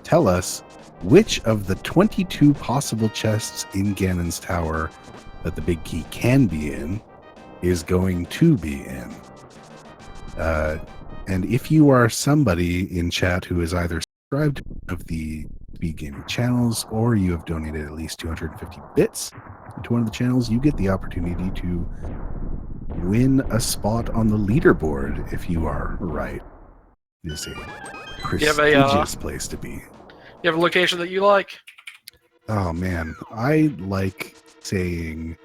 Tell us which of the 22 possible chests in Ganon's Tower that the big key can be in is going to be in. And if you are somebody in chat who is either subscribed to one of the Speed Gaming channels, or you have donated at least 250 bits to one of the channels, you get the opportunity to win a spot on the leaderboard if you are right. It is a prestigious place to be. You have a location that you like? Oh man, I like saying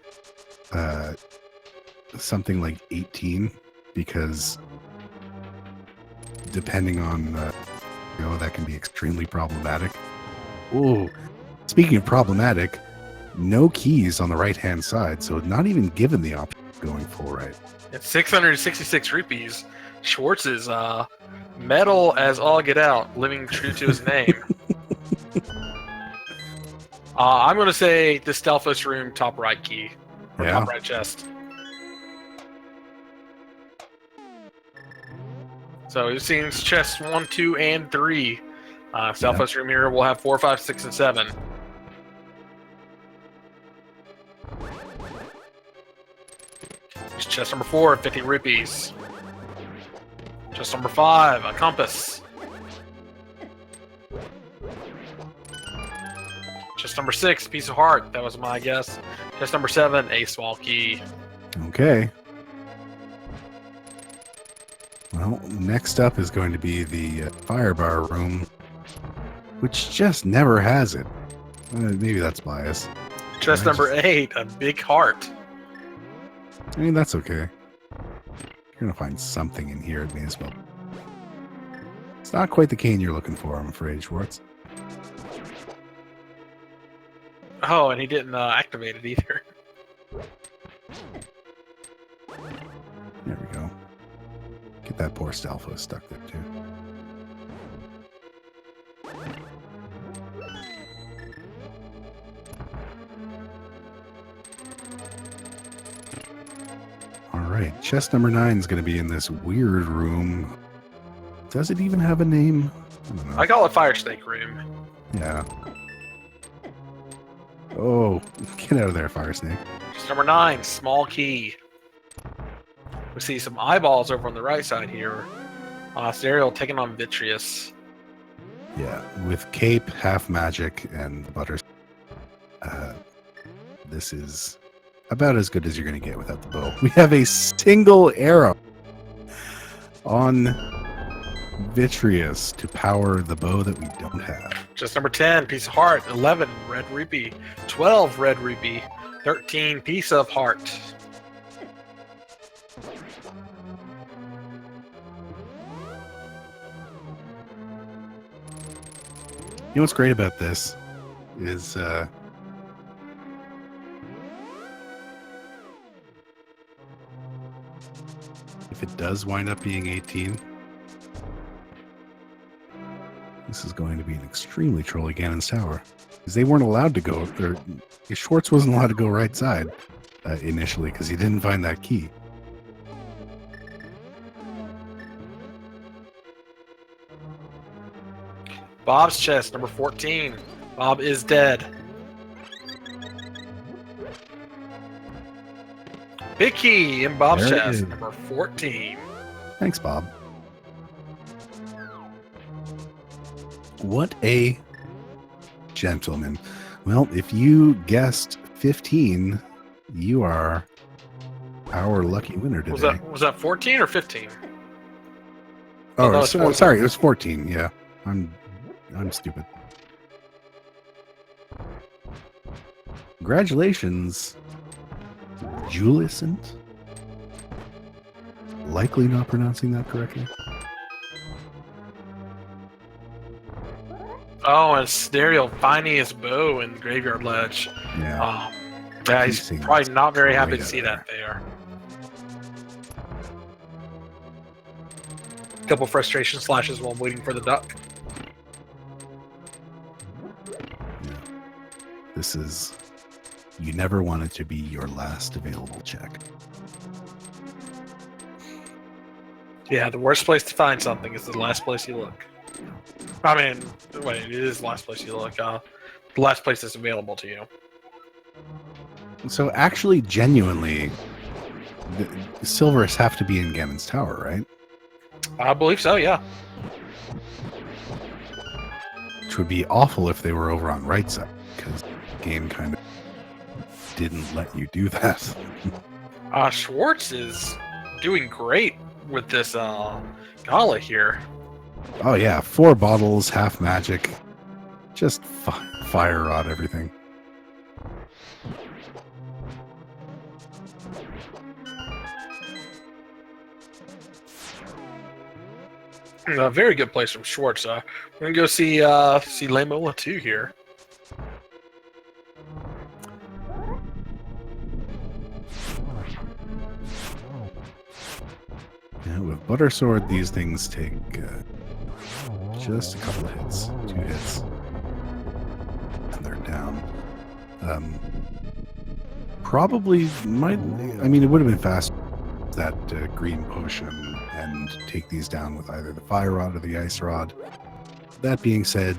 something like 18, because depending on that can be extremely problematic. Oh, speaking of problematic, no keys on the right hand side, so not even given the option of going full right. At 666 rupees, Schwartz is metal as all get out, living true to his name. I'm going to say the Stalfos room, top right key. Or Yeah. top right chest. So it seems chests 1, 2, and 3. Stalfos room here will have 4, 5, 6, and 7. Here's chest number 4, 50 rupees. Chest number 5, a compass. Chest number 6, piece of heart. That was my guess. Chest number 7, a small key. Okay. Well, next up is going to be the fire bar room, which just never has it. Maybe that's bias. Chest number 8, a big heart. I mean, that's okay. You're going to find something in here, it may as well. It's not quite the cane you're looking for, I'm afraid, Schwartz. Oh, and he didn't activate it either. There we go. Get that poor Stalfo stuck there, too. Alright, chest number 9 is going to be in this weird room. Does it even have a name? I don't know. I call it Fire Snake Room. Yeah. Oh, get out of there, Fire Snake. Chest number 9, small key. We see some eyeballs over on the right side here. Sydarial taking on Vitreous. Yeah, with cape, half magic, and butter. This is about as good as you're going to get without the bow. We have a single arrow on Vitreous to power the bow that we don't have. Chest number 10, piece of heart. 11, red rupee. 12, red rupee. 13, piece of heart. You know what's great about this is if it does wind up being 18, this is going to be an extremely trolly Ganon's Tower. Because they weren't allowed to go, or Schwartz wasn't allowed to go right side initially because he didn't find that key. Bob's chest, number 14. Bob is dead. Big key in Bob's There it chest, is. number 14. Thanks, Bob. What a gentleman. Well, if you guessed 15, you are our lucky winner today. Was that 14 or 15? Oh, no, it's 14. sorry, it was 14. Yeah, I'm stupid. Congratulations, Julicent. Likely not pronouncing that correctly. Oh, and Sydarial finding his bow in the graveyard ledge. Yeah. Yeah, He's he's seen probably this not very happy right to see out that there. Couple frustration slashes while waiting for the duck. Yeah. This is. You never want it to be your last available check. Yeah, the worst place to find something is the last place you look. I mean, wait, it is the last place you look. The last place that's available to you. So actually, genuinely, the Silvers have to be in Ganon's Tower, right? I believe so, yeah. Which would be awful if they were over on right side, because the game kind of didn't let you do that. Schwartz is doing great with this gala here. Oh yeah, 4 bottles, half magic, just fire rod everything. A very good place from Schwartz. We're gonna go see Lemola 2 here. Yeah, with Butter Sword, these things take just a couple of hits, 2 hits, and they're down. Probably might. I mean, it would have been fast that green potion and take these down with either the fire rod or the ice rod. That being said,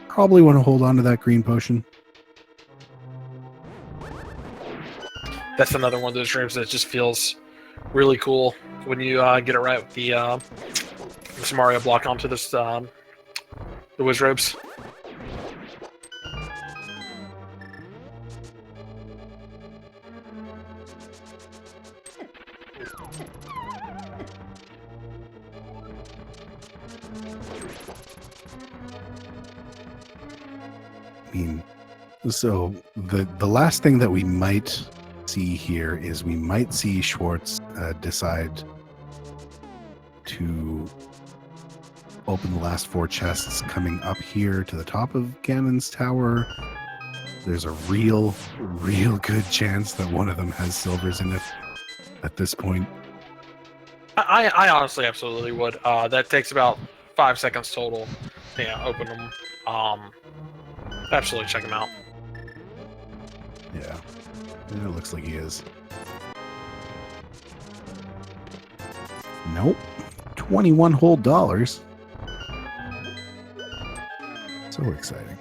probably want to hold on to that green potion. That's another one of those rooms that just feels really cool when you get it right with the Mario block onto this the Wiz ropes. I mean, so the last thing that we might see here is we might see Schwartz decide to open the last 4 chests coming up here to the top of Ganon's tower. There's a real good chance that one of them has silvers in it at this point. I honestly absolutely would. That takes about 5 seconds total. Yeah, open them. Absolutely check them out. Yeah, it looks like he is. Nope. 21 whole dollars. So exciting.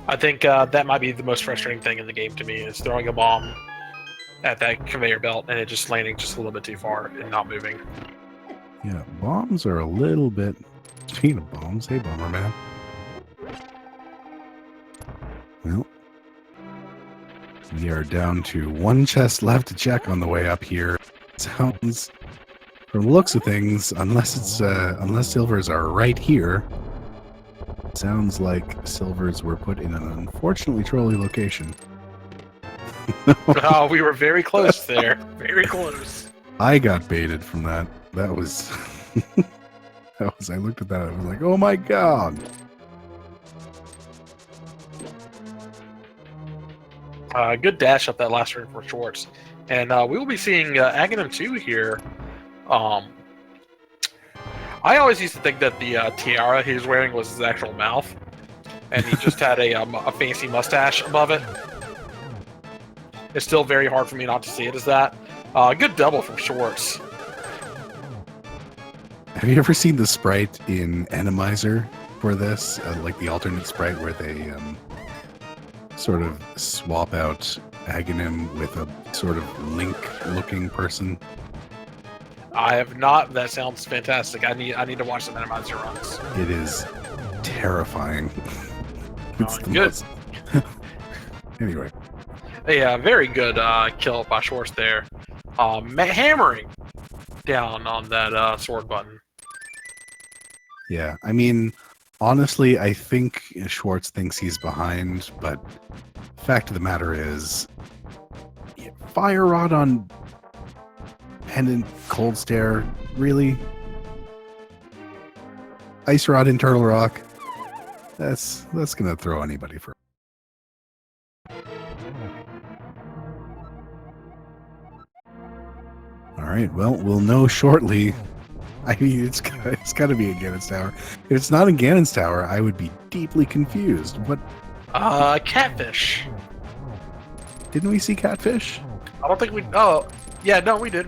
I think that might be the most frustrating thing in the game to me is throwing a bomb at that conveyor belt and it just landing just a little bit too far and not moving. Yeah, bombs are a little bit... Speaking of bombs, hey Bomberman. Well, we are down to 1 chest left to check on the way up here. Sounds, from the looks of things, unless it's unless silvers are right here, sounds like silvers were put in an unfortunately trolly location. Oh, we were very close there. Very close. I got baited from that. That was... I looked at that and I was like, oh my god. Good dash up that last room for Schwartz. And we will be seeing Aghanim 2 here. I always used to think that the tiara he was wearing was his actual mouth. And he just had a fancy mustache above it. It's still very hard for me not to see it as that. Good double from Schwartz. Have you ever seen the sprite in Randomizer for this? Like the alternate sprite where they sort of swap out Aghanim with a sort of Link-looking person? I have not. That sounds fantastic. I need to watch the Randomizer runs. It is terrifying. It's the good. most... Anyway. Yeah, very good kill by Schwartz there. Hammering down on that sword button. Yeah, I mean, honestly, I think Schwartz thinks he's behind, but fact of the matter is, fire rod on pendant cold stare, really? Ice rod in Turtle Rock? That's gonna throw anybody for. All right, well, we'll know shortly. I mean, it's got to be in Ganon's Tower. If it's not in Ganon's Tower, I would be deeply confused. What? Catfish. Didn't we see catfish? I don't think we. Oh, yeah, no, we did.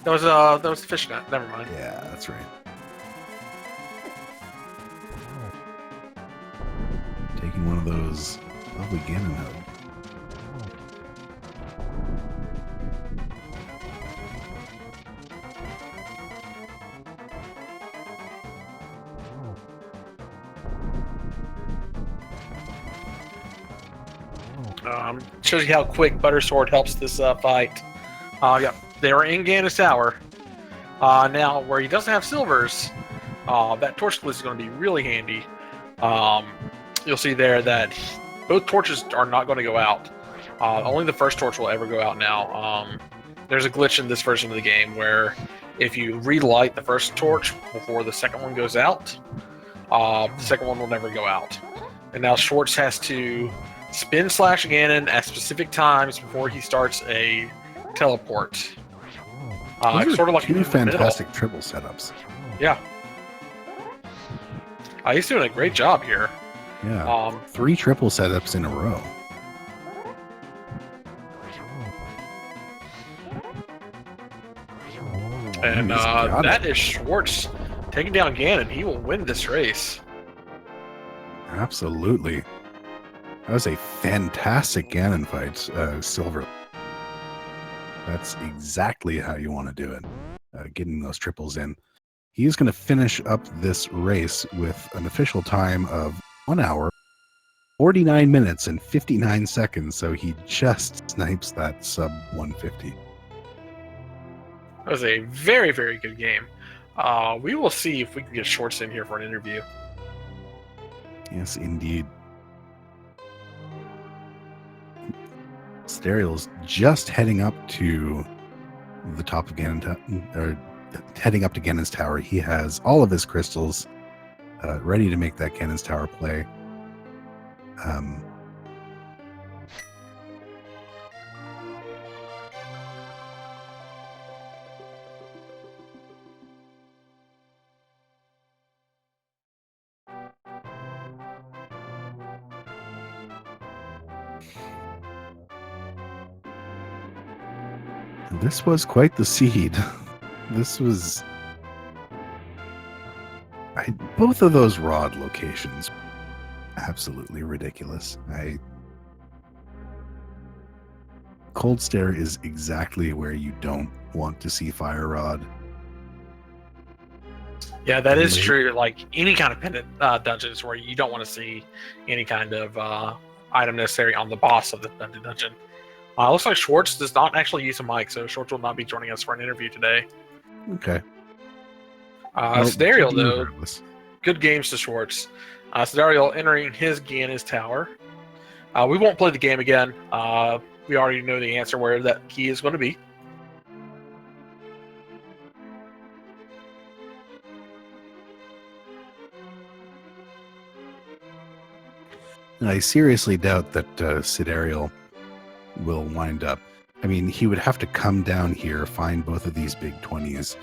That was the fish net. Never mind. Yeah, that's right. Taking one of those lovely Ganon hug. Shows you how quick Buttersword helps this fight. Yeah, they were in Ganon's Tower. Now, where he doesn't have silvers, that torch glitch is going to be really handy. You'll see there that both torches are not going to go out. Only the first torch will ever go out now. There's a glitch in this version of the game where if you relight the first torch before the second one goes out, the second one will never go out. And now Schwartz has to spin / Ganon at specific times before he starts a teleport. Those Sort of like 2 fantastic triple setups. Yeah. He's doing a great job here. Yeah. 3 triple setups in a row. And that is Schwartz taking down Ganon. He will win this race. Absolutely. That was a fantastic Ganon fight, Silver. That's exactly how you want to do it. Getting those triples in. He's going to finish up this race with an official time of 1 hour, 49 minutes, and 59 seconds. So he just snipes that sub 150. That was a very, very good game. We will see if we can get Schwartz in here for an interview. Yes, indeed. Sydarial's just heading up to the top of heading up to Ganon's Tower. He has all of his crystals ready to make that Ganon's Tower play. This was quite the seed. This was... both of those rod locations, absolutely ridiculous. Cold Stare is exactly where you don't want to see Fire Rod. Yeah, that is true. Like any kind of pendant dungeons where you don't want to see any kind of item necessary on the boss of the pendant dungeon. Looks like Schwartz does not actually use a mic, so Schwartz will not be joining us for an interview today. Okay. Sydarial, though, good games to Schwartz. Sydarial entering his Ganon's Tower. We won't play the game again. We already know the answer where that key is going to be. I seriously doubt that Sydarial will wind up. I mean, he would have to come down here, find both of these big 20s,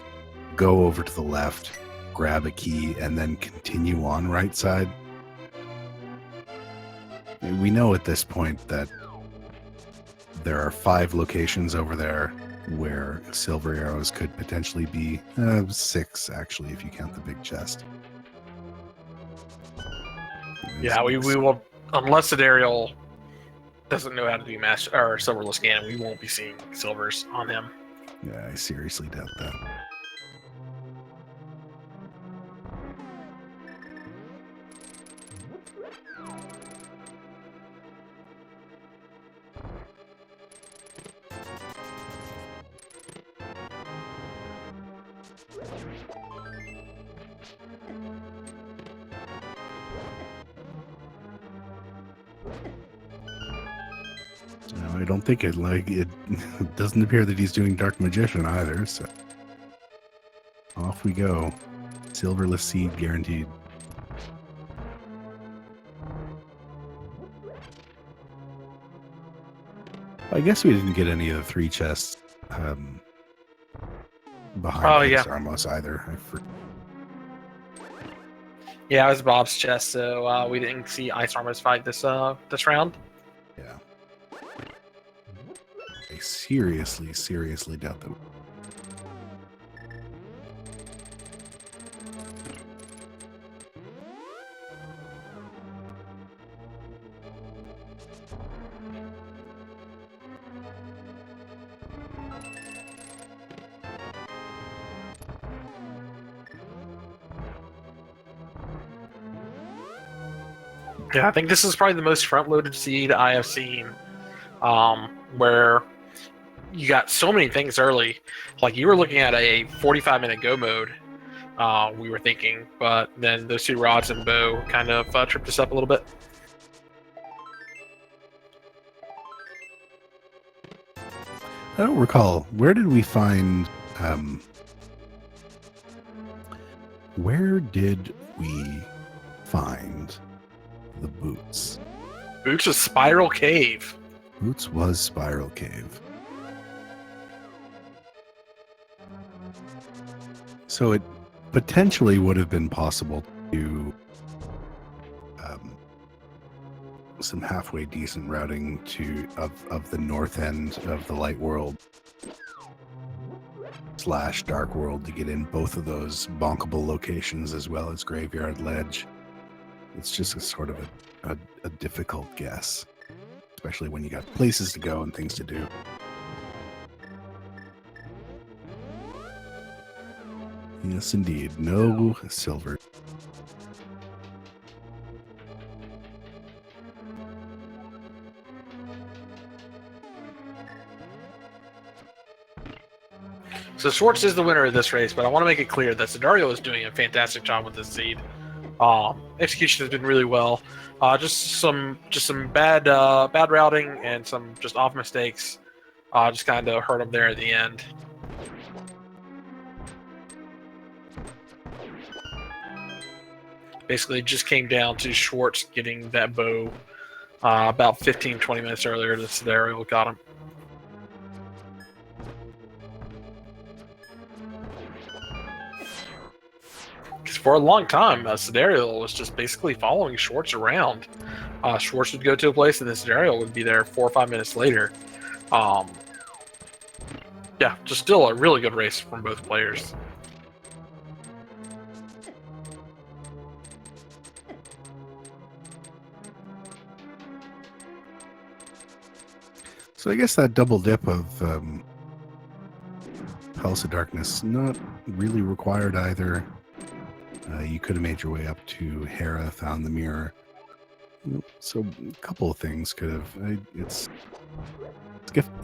go over to the left, grab a key, and then continue on right side. We know at this point that there are 5 locations over there where silver arrows could potentially be 6, actually, if you count the big chest. Yeah, we will, unless Sydarial doesn't know how to do master or silverless Ganon, we won't be seeing silvers on him. Yeah, I seriously doubt that. I don't think it doesn't appear that he's doing Dark Magician either, so off we go. Silverless seed guaranteed. I guess we didn't get any of the 3 chests behind Armos either. Yeah, it was Bob's chest, so we didn't see Ice Armos fight this round. Yeah. I seriously doubt that. Yeah, I think this is probably the most front-loaded seed I have seen, where you got so many things early. Like, you were looking at a 45-minute go mode, we were thinking, but then those 2 rods and bow kind of tripped us up a little bit. I don't recall. Where did we find... where did we find the boots? Boots was Spiral Cave. Boots was Spiral Cave. So it potentially would have been possible to some halfway decent routing of the north end of the light world / dark world to get in both of those bonkable locations as well as Graveyard Ledge. It's just a sort of a difficult guess, especially when you got places to go and things to do. Yes, indeed. No silver. So Schwartz is the winner of this race, but I want to make it clear that Sydarial is doing a fantastic job with this seed. Execution has been really well. Just some bad routing and some just off mistakes. Just kind of hurt him there at the end. Basically, it just came down to Schwartz getting that bow about 15-20 minutes earlier than Sydarial got him. For a long time, Sydarial was just basically following Schwartz around. Schwartz would go to a place, and then Sydarial would be there 4 or 5 minutes later. Yeah, just still a really good race from both players. So I guess that double dip of Pulse of Darkness, not really required either. You could have made your way up to Hera, found the mirror. So a couple of things could have.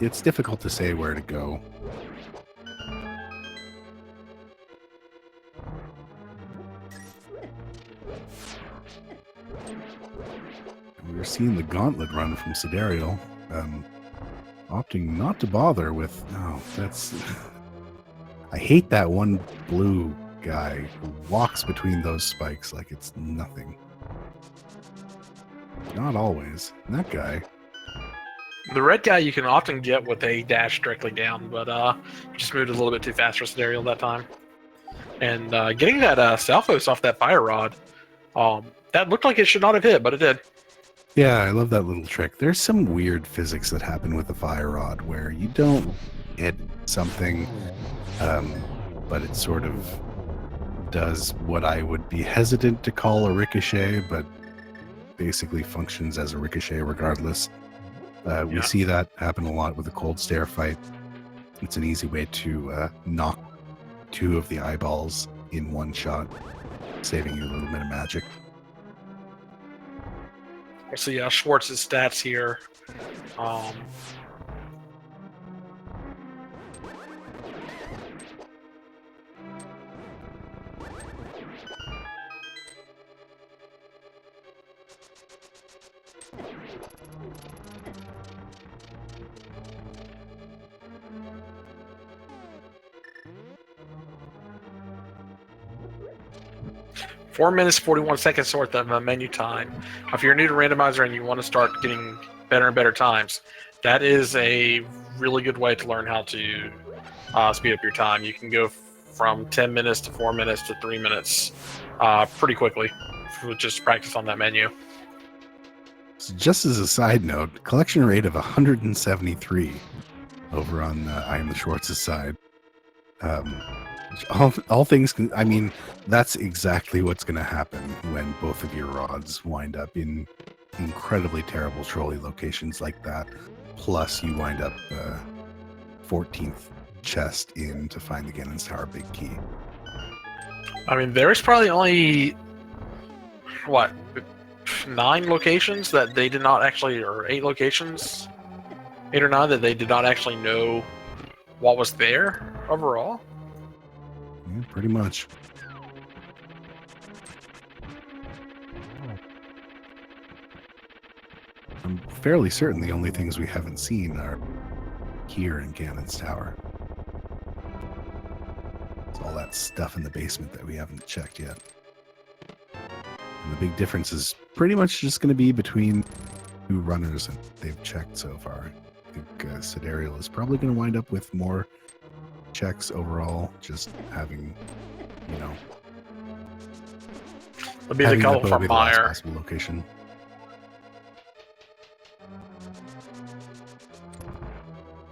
It's difficult to say where to go. We're seeing the gauntlet run from Sydarial, opting not to bother with. Oh, that's. I hate that one blue guy who walks between those spikes like it's nothing. Not always. That guy. The red guy you can often get with a dash directly down, but just moved a little bit too fast for Sydarial that time. And getting that Salphos off that fire rod, that looked like it should not have hit, but it did. Yeah, I love that little trick. There's some weird physics that happen with the fire rod where you don't hit something, but it sort of does what I would be hesitant to call a ricochet, but basically functions as a ricochet regardless. We see that happen a lot with the cold stare fight. It's an easy way to knock 2 of the eyeballs in one shot, saving you a little bit of magic. We'll see Schwartz's stats here. 4 minutes, 41 seconds worth of menu time. If you're new to Randomizer and you want to start getting better and better times, that is a really good way to learn how to speed up your time. You can go from 10 minutes to 4 minutes to 3 minutes pretty quickly with just practice on that menu. So just as a side note, collection rate of 173 over on iamtheschwarz's side. All things can, I mean, that's exactly what's going to happen when both of your rods wind up in incredibly terrible trolley locations like that. Plus, you wind up 14th chest in to find the Ganon's Tower big key. I mean, there's probably only, 9 locations that they did not actually, or 8 locations, 8 or 9 that they did not actually know what was there overall. Yeah, pretty much. I'm fairly certain the only things we haven't seen are here in Ganon's Tower. It's all that stuff in the basement that we haven't checked yet. And the big difference is pretty much just going to be between 2 runners that they've checked so far. I think Sydarial is probably going to wind up with more checks overall, just having, you know, it'll be the couple from Meyer. Location.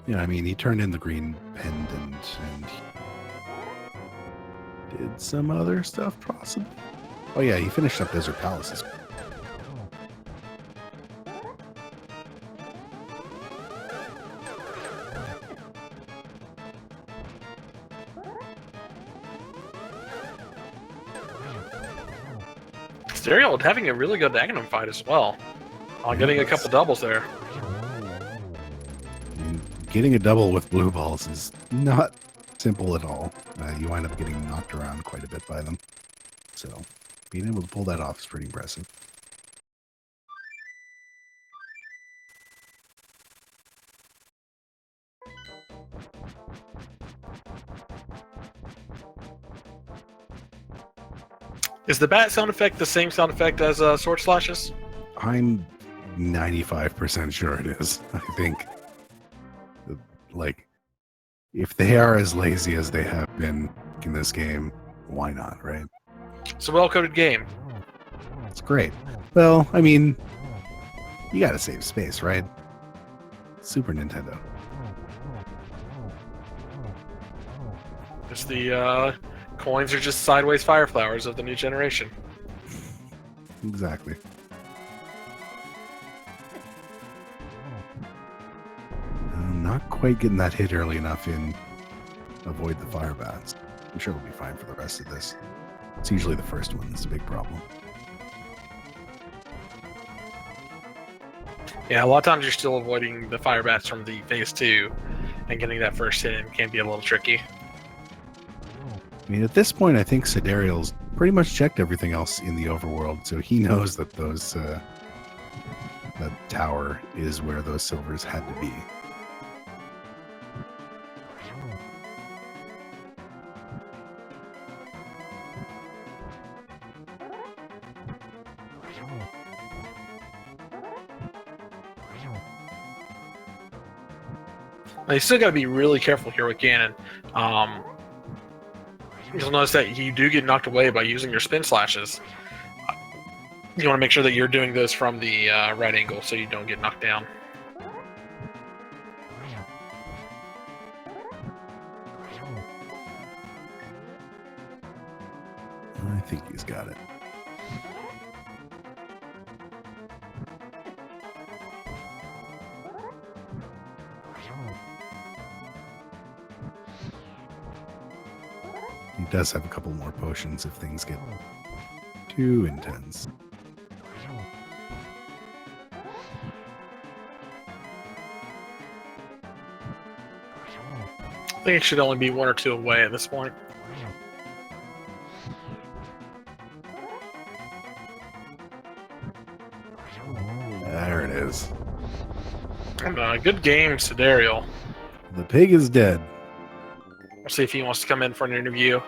Yeah, I mean, he turned in the green pendant and he did some other stuff, possibly. Oh yeah, he finished up Desert Palaces. Sydarial having a really good Aghanim fight as well. Getting a couple doubles there. Getting a double with blue balls is not simple at all. You wind up getting knocked around quite a bit by them. So being able to pull that off is pretty impressive. Is the bat sound effect the same sound effect as sword slashes? I'm 95% sure it is. I think, like, if they are as lazy as they have been in this game, why not, right? It's a well-coded game. It's great. Well, I mean, you gotta save space, right? Super Nintendo. Because the coins are just sideways fire flowers of the new generation. Exactly. I'm not quite getting that hit early enough in avoid the fire bats. I'm sure we'll be fine for the rest of this. It's usually the first one that's a big problem. Yeah, a lot of times you're still avoiding the fire bats from the phase 2, and getting that first hit in can be a little tricky. I mean, at this point, I think Sydarial's pretty much checked everything else in the overworld, so he knows that those that tower is where those silvers had to be. Now, you still got to be really careful here with Ganon. You'll notice that you do get knocked away by using your spin slashes. You want to make sure that you're doing this from the right angle so you don't get knocked down. I think he's got it. He does have a couple more potions if things get too intense. I think it should only be 1 or 2 away at this point. There it is. And, good game, Sydarial. The pig is dead. We'll see if he wants to come in for an interview.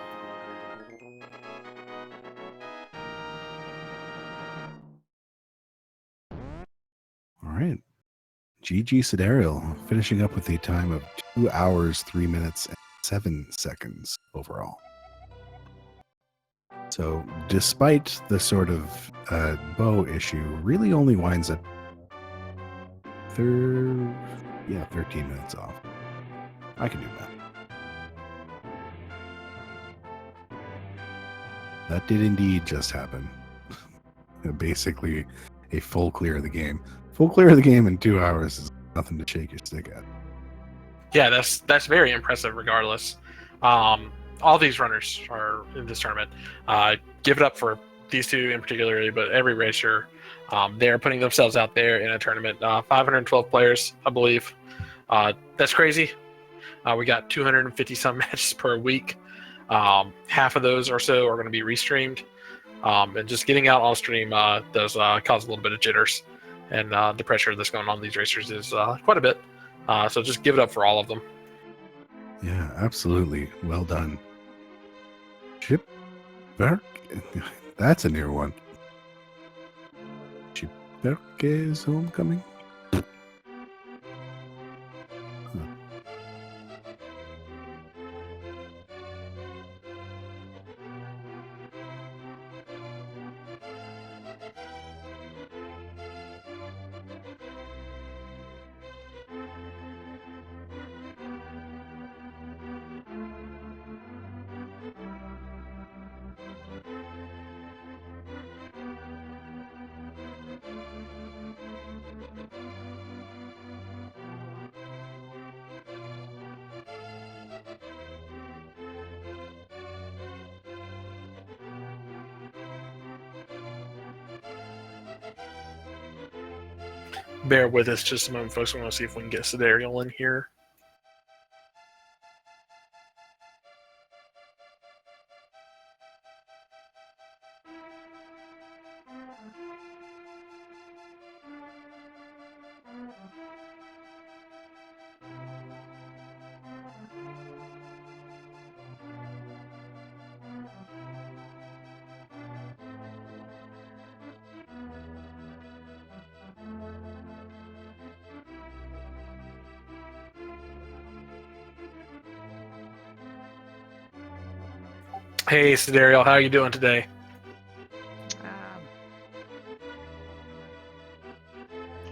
All right. GG Sydarial, finishing up with a time of 2 hours, 3 minutes, and 7 seconds overall. So, despite the sort of bow issue, really only winds up 13 minutes off. I can do that. That did indeed just happen. Basically, a full clear of the game. Full clear of the game in 2 hours is nothing to shake your stick at. Yeah, that's very impressive regardless. All these runners are in this tournament. Give it up for these two in particular, but every racer, they're putting themselves out there in a tournament. 512 players, I believe. That's crazy. We got 250 some matches per week. Half of those or so are going to be restreamed. And just getting out on stream does cause a little bit of jitters. And the pressure that's going on these racers is quite a bit. So just give it up for all of them. Yeah, absolutely. Well done. Chip Berk? That's a new one. Chip Berke's Homecoming? Bear with us just a moment, folks. We want to see if we can get Sydarial in here. Hey, Sydarial, how are you doing today?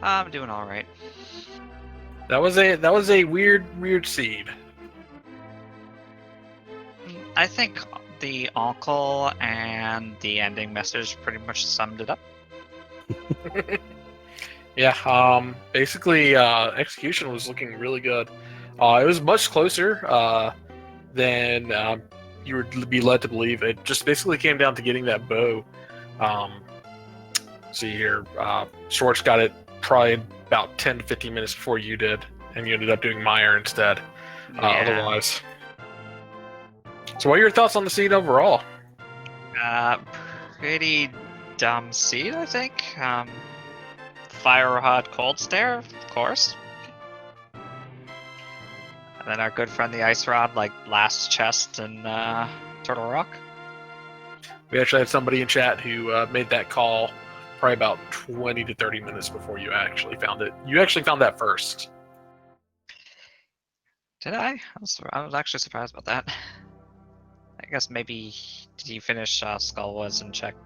I'm doing all right. That was a weird seed. I think the uncle and the ending message pretty much summed it up. Yeah. Basically, execution was looking really good. It was much closer than you would be led to believe. It just basically came down to getting that bow. See here, Schwartz got it probably about 10 to 15 minutes before you did, and you ended up doing Meyer instead. Otherwise. So what are your thoughts on the seed overall? Pretty dumb seed, I think. Fire Rod Cold Stare, of course. And then our good friend the Ice Rod, like last chest in Turtle Rock. We actually had somebody in chat who made that call probably about 20 to 30 minutes before you actually found it. You actually found that first. Did I? I was actually surprised about that. I guess maybe did he finish Skullwoods and check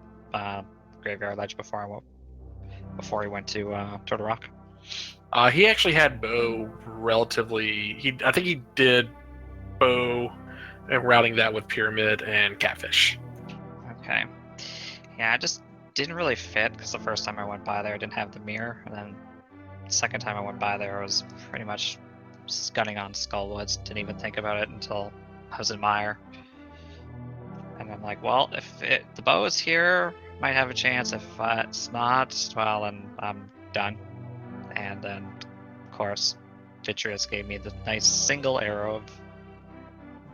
Graveyard Ledge before he went to Turtle Rock? He actually had bow relatively. I think he did bow and routing that with pyramid and catfish. Okay. Yeah, I just didn't really fit because the first time I went by there, I didn't have the mirror, and then the second time I went by there, I was pretty much gunning on Skullwoods. Didn't even think about it until I was in Meyer. And I'm like, well, if the bow is here, might have a chance. If it's not, well, then I'm done. And then, of course, Vitrius gave me the nice single arrow of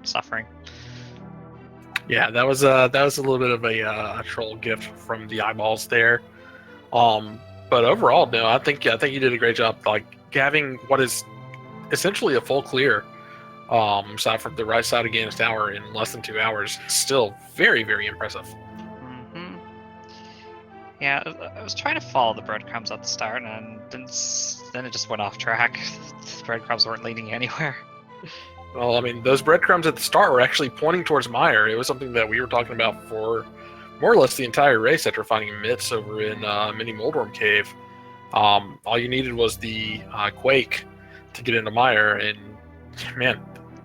suffering. Yeah, that was a little bit of a troll gift from the eyeballs there. But overall, no, I think you did a great job, like having what is essentially a full clear. Aside from the right side of Gannis Tower in less than 2 hours, still very, very impressive. Mm-hmm. Yeah, I was trying to follow the breadcrumbs at the start, and then it just went off track. The breadcrumbs weren't leading anywhere. Well, I mean, those breadcrumbs at the start were actually pointing towards Meyer. It was something that we were talking about for more or less the entire race after finding Mitts over in Mini Moldworm Cave. All you needed was the Quake to get into Meyer, and man,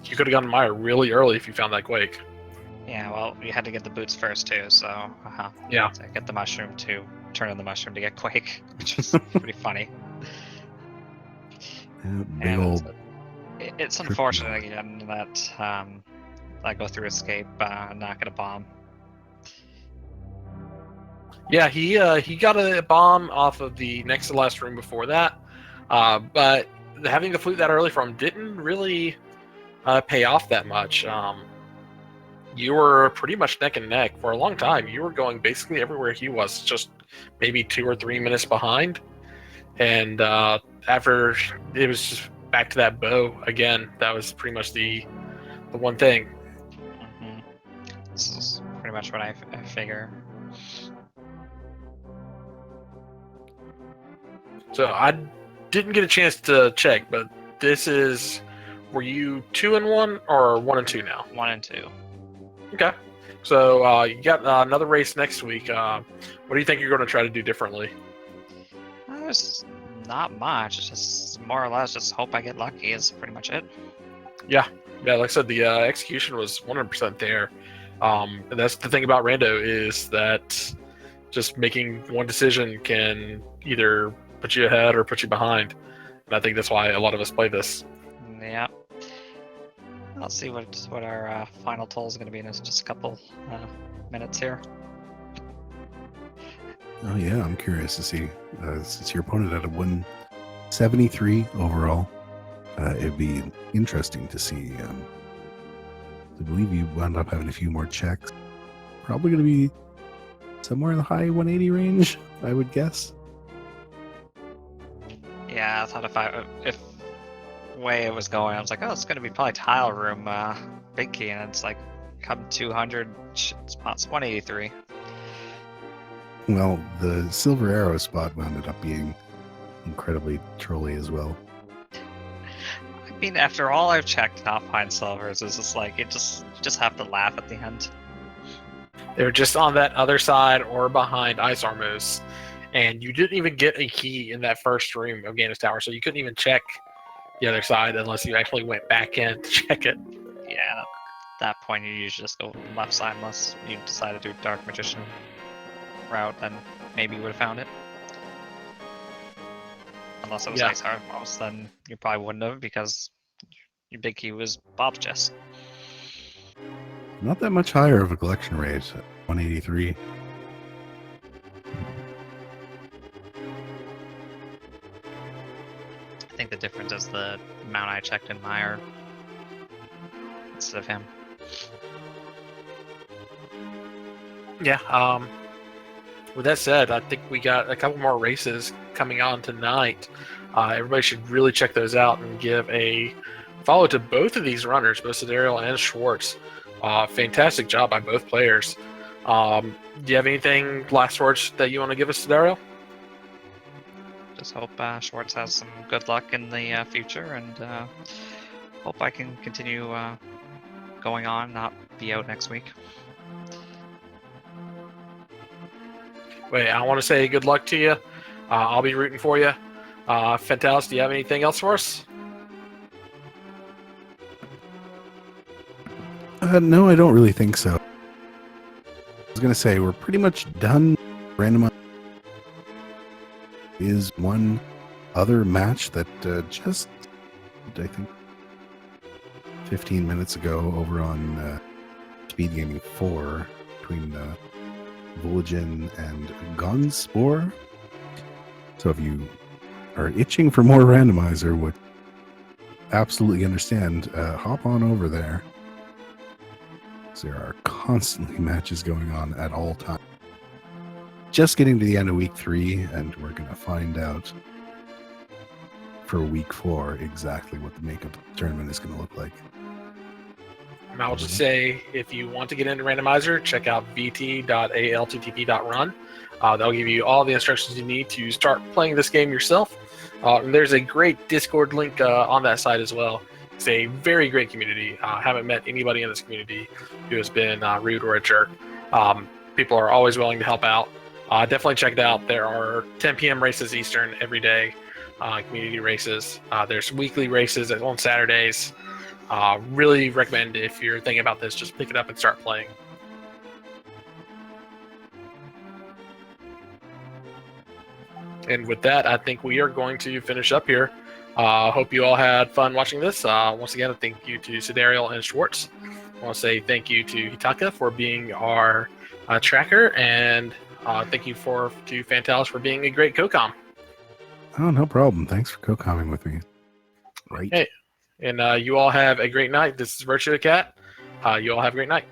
you could have gotten Meyer really early if you found that Quake. Yeah, well, you had to get the boots first too, so yeah, to get the mushroom to turn in the mushroom to get Quake, which was pretty funny. It's unfortunate again that I go through escape not get a bomb. Yeah, he got a bomb off of the next to last room before that, but having the flute that early from didn't really pay off that much. You were pretty much neck and neck for a long time. You were going basically everywhere he was, just maybe 2 or 3 minutes behind. And after it was just back to that bow again. That was pretty much the one thing. Mm-hmm. This is pretty much what I figure. So I didn't get a chance to check, but this is. Were you 2-1 or 1-2 now? 1-2. Okay. So you got another race next week. What do you think you're going to try to do differently? There's not much. It's just more or less just hope I get lucky is pretty much it. Yeah. Like I said, the execution was 100% there. And that's the thing about Rando is that just making one decision can either put you ahead or put you behind. And I think that's why a lot of us play this. Yeah. I'll see what our final toll is going to be in just a couple minutes here. Oh yeah, I'm curious to see since your opponent had a 73 overall. It'd be interesting to see. I believe you wound up having a few more checks. Probably going to be somewhere in the high 180 range, I would guess. Yeah, I thought if way it was going, I was like, oh, it's gonna be probably tile room, big key, and it's like come 200 spots, 183. Well, the silver arrow spot wound up being incredibly trolly as well. I mean, after all I've checked, not find silvers, it's just like you just have to laugh at the end. They're just on that other side or behind Ice Armos, and you didn't even get a key in that first room of Ganos Tower, so you couldn't even check the other side unless you actually went back in to check it. Yeah, at that point you usually just go left side unless you decide to do Dark Magician route, then maybe you would have found it. Unless it was Ice Armos, then you probably wouldn't have because your big key was Bob's chest. Not that much higher of a collection rate, 183. I think the difference is the amount I checked in Meyer instead of him. Yeah, with that said, I think we got a couple more races coming on tonight. Everybody should really check those out and give a follow to both of these runners, both Sydarial and Schwarz. Fantastic job by both players. Do you have anything, last words, that you want to give us, Sydarial? Just hope Schwarz has some good luck in the future, and hope I can continue going on, not be out next week. Wait, I want to say good luck to you. I'll be rooting for you. Fentalis, do you have anything else for us? No, I don't really think so. I was going to say, we're pretty much done. Randomizer is one other match that just, I think, 15 minutes ago over on Speed Gaming 4 between Vol'jin and Gonspor. So if you are itching for more Randomizer, would absolutely understand, hop on over there. There are constantly matches going on at all times. Just getting to the end of week 3, and we're going to find out for week 4 exactly what the makeup of the tournament is going to look like. And I'll just say, if you want to get into Randomizer, check out vt.alttp.run. That'll give you all the instructions you need to start playing this game yourself. And there's a great Discord link on that site as well. It's a very great community. I haven't met anybody in this community who has been rude or a jerk. People are always willing to help out. Definitely check it out. There are 10 p.m. races Eastern every day, community races. There's weekly races on Saturdays. Really recommend, if you're thinking about this, just pick it up and start playing. And with that, I think we are going to finish up here. Hope you all had fun watching this. Once again, thank you to Sydarial and Schwarz. I want to say thank you to Hitaka for being our tracker, and thank you to Fentalis for being a great co-com. Oh, no problem. Thanks for co-comming with me. Right. Hey, and you all have a great night. This is Virtua Cat. You all have a great night.